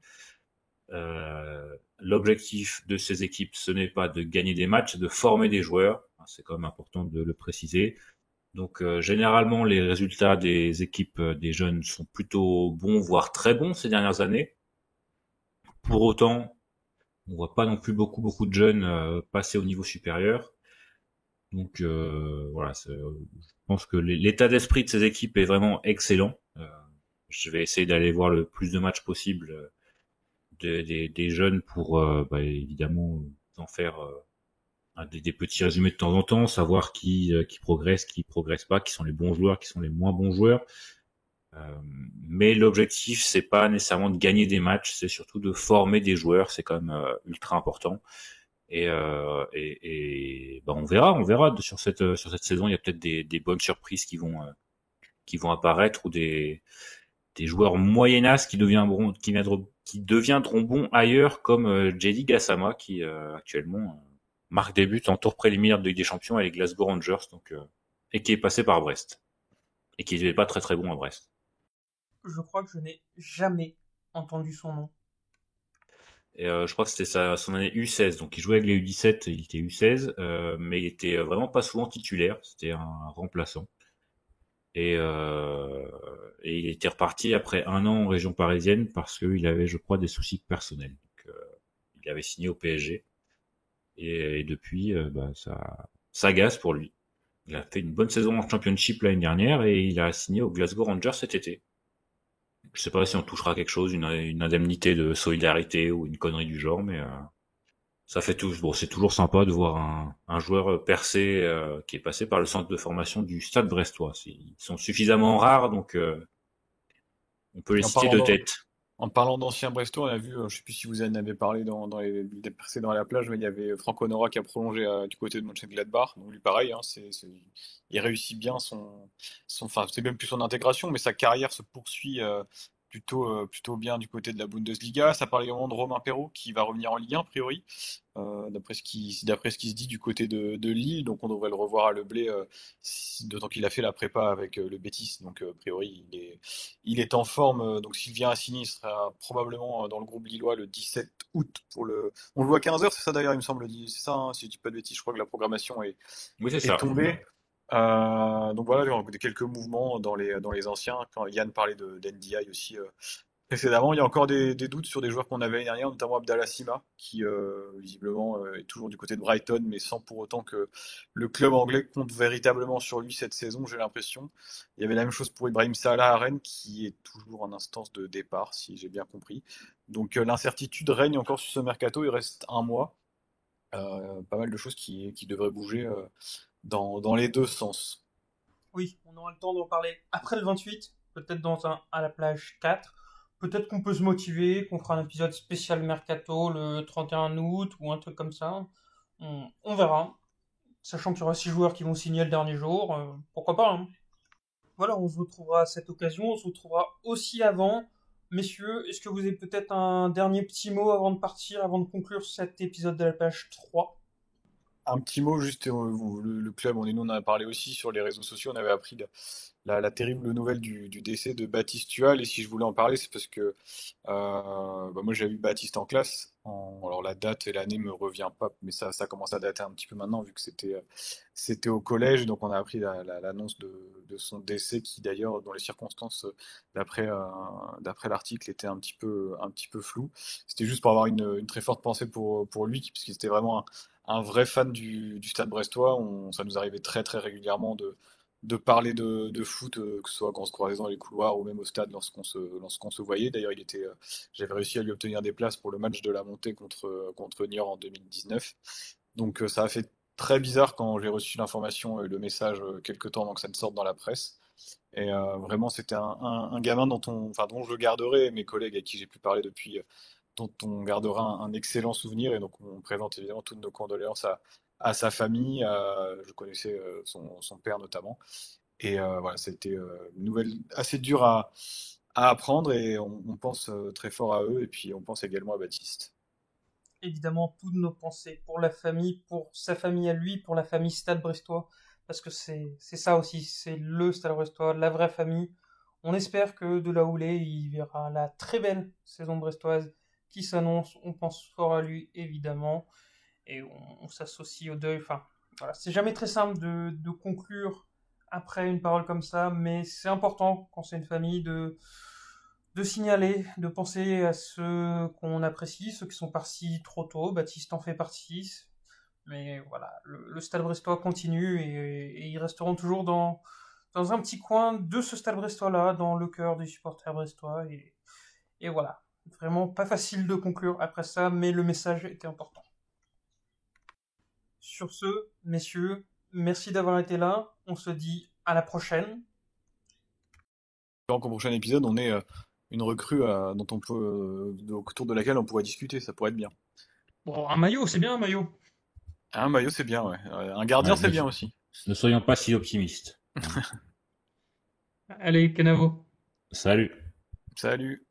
L'objectif de ces équipes, ce n'est pas de gagner des matchs, c'est de former des joueurs. C'est quand même important de le préciser. Donc généralement, les résultats des équipes des jeunes sont plutôt bons, voire très bons ces dernières années. Pour autant, on voit pas non plus beaucoup de jeunes passer au niveau supérieur. Donc voilà, je pense que l'état d'esprit de ces équipes est vraiment excellent. Je vais essayer d'aller voir le plus de matchs possible des jeunes pour évidemment en faire des petits résumés de temps en temps, savoir qui progresse, qui progresse pas, qui sont les bons joueurs, qui sont les moins bons joueurs. Mais l'objectif c'est pas nécessairement de gagner des matchs, c'est surtout de former des joueurs, c'est quand même ultra important. Et on verra sur cette saison, il y a peut-être des bonnes surprises qui vont apparaître ou des joueurs moyennas qui deviendront bons ailleurs comme JD Gassama qui actuellement marque des buts en tour préliminaire de Ligue des Champions avec les Glasgow Rangers donc et qui est passé par Brest et qui n'est pas très très bon à Brest. Je crois que je n'ai jamais entendu son nom. Et je crois que c'était son année U16, donc il jouait avec les U17, il était U16, mais il était vraiment pas souvent titulaire, c'était un remplaçant. Et il était reparti après un an en région parisienne parce qu'il avait, je crois, des soucis personnels. Donc, il avait signé au PSG et depuis, ça agace pour lui. Il a fait une bonne saison en Championship l'année dernière et il a signé au Glasgow Rangers cet été. Je sais pas si on touchera quelque chose, une indemnité de solidarité ou une connerie du genre, mais ça fait tout. Bon, c'est toujours sympa de voir un joueur percé qui est passé par le centre de formation du Stade Brestois. Ils sont suffisamment rares, donc on peut les citer de tête. En parlant d'anciens Brestois, on a vu, je sais plus si vous en avez parlé dans les précédents à la plage, mais il y avait Franck Honora qui a prolongé du côté de Mönchengladbach. Donc lui, pareil, hein, il réussit bien enfin, c'est même plus son intégration, mais sa carrière se poursuit plutôt bien du côté de la Bundesliga. Ça parle également de Romain Perrault qui va revenir en Ligue 1 a priori, d'après ce qui se dit du côté de Lille. Donc on devrait le revoir à Le Blé, d'autant qu'il a fait la prépa avec le Betis. Donc a priori il est en forme. Donc s'il vient à signer, il sera probablement dans le groupe lillois le 17 août On le voit à 15h, c'est ça d'ailleurs, il me semble. C'est ça, hein, si je dis pas de bêtises, je crois que la programmation Oui, c'est est ça. tombée. Donc voilà, il y a quelques mouvements dans les anciens. Quand Yann parlait d'NDI aussi précédemment, il y a encore des doutes sur des joueurs qu'on avait l'année dernière, notamment Abdallah Sima, qui visiblement est toujours du côté de Brighton, mais sans pour autant que le club anglais compte véritablement sur lui cette saison, j'ai l'impression. Il y avait la même chose pour Ibrahim Salah à Rennes, qui est toujours en instance de départ, si j'ai bien compris. Donc l'incertitude règne encore sur ce mercato, il reste un mois. Pas mal de choses qui devraient bouger dans les deux sens. Oui, on aura le temps d'en parler après le 28, peut-être dans un à la plage 4. Peut-être qu'on peut se motiver, qu'on fera un épisode spécial Mercato le 31 août ou un truc comme ça. On verra. Sachant qu'il y aura 6 joueurs qui vont signer le dernier jour, pourquoi pas. Hein. Voilà, on se retrouvera à cette occasion, on se retrouvera aussi avant. Messieurs, est-ce que vous avez peut-être un dernier petit mot avant de partir, avant de conclure cet épisode de la page 3? Un petit mot juste, le club, nous on en a parlé aussi sur les réseaux sociaux, on avait appris la terrible nouvelle du décès de Baptiste Tual, et si je voulais en parler, c'est parce que moi j'avais eu Baptiste en classe, alors la date et l'année me revient pas, mais ça commence à dater un petit peu maintenant, vu que c'était au collège, donc on a appris l'annonce de son décès, qui d'ailleurs, dans les circonstances, d'après l'article, était un petit peu flou. C'était juste pour avoir une très forte pensée pour lui, puisqu'il était vraiment un vrai fan du Stade Brestois. Ça nous arrivait très très régulièrement de parler de foot, que ce soit quand on se croisait dans les couloirs ou même au stade lorsqu'on se voyait. D'ailleurs, j'avais réussi à lui obtenir des places pour le match de la montée contre Niort en 2019. Donc ça a fait très bizarre quand j'ai reçu l'information et le message quelques temps avant que ça ne sorte dans la presse. Et vraiment, c'était un gamin dont je garderai, mes collègues avec qui j'ai pu parler depuis, dont on gardera un excellent souvenir. Et donc, on présente évidemment toutes nos condoléances à sa famille. Je connaissais son père notamment. Et voilà, c'était une nouvelle assez dure à apprendre. Et on pense très fort à eux. Et puis, on pense également à Baptiste. Évidemment, toutes nos pensées pour la famille, pour sa famille à lui, pour la famille Stade Brestois, parce que c'est ça aussi, c'est le Stade Brestois, la vraie famille. On espère que de là où il est, il verra la très belle saison brestoise qui s'annonce. On pense fort à lui, évidemment, et on s'associe au deuil. Enfin, voilà, c'est jamais très simple de conclure après une parole comme ça, mais c'est important quand c'est une famille de signaler, de penser à ceux qu'on apprécie, ceux qui sont partis trop tôt. Baptiste en fait partie. Mais voilà, le Stade Brestois continue et ils resteront toujours dans un petit coin de ce Stade Brestois-là, dans le cœur des supporters brestois. Et voilà, vraiment pas facile de conclure après ça, mais le message était important. Sur ce, messieurs, merci d'avoir été là. On se dit à la prochaine. Donc, au prochain épisode, on est une recrue autour de laquelle on pourrait discuter. Ça pourrait être bien. Bon, un maillot, c'est bien un maillot. Un maillot, c'est bien, ouais. Un gardien, Ouais, c'est bien aussi. ne soyons pas si optimistes. Allez, Canavo. Salut. Salut.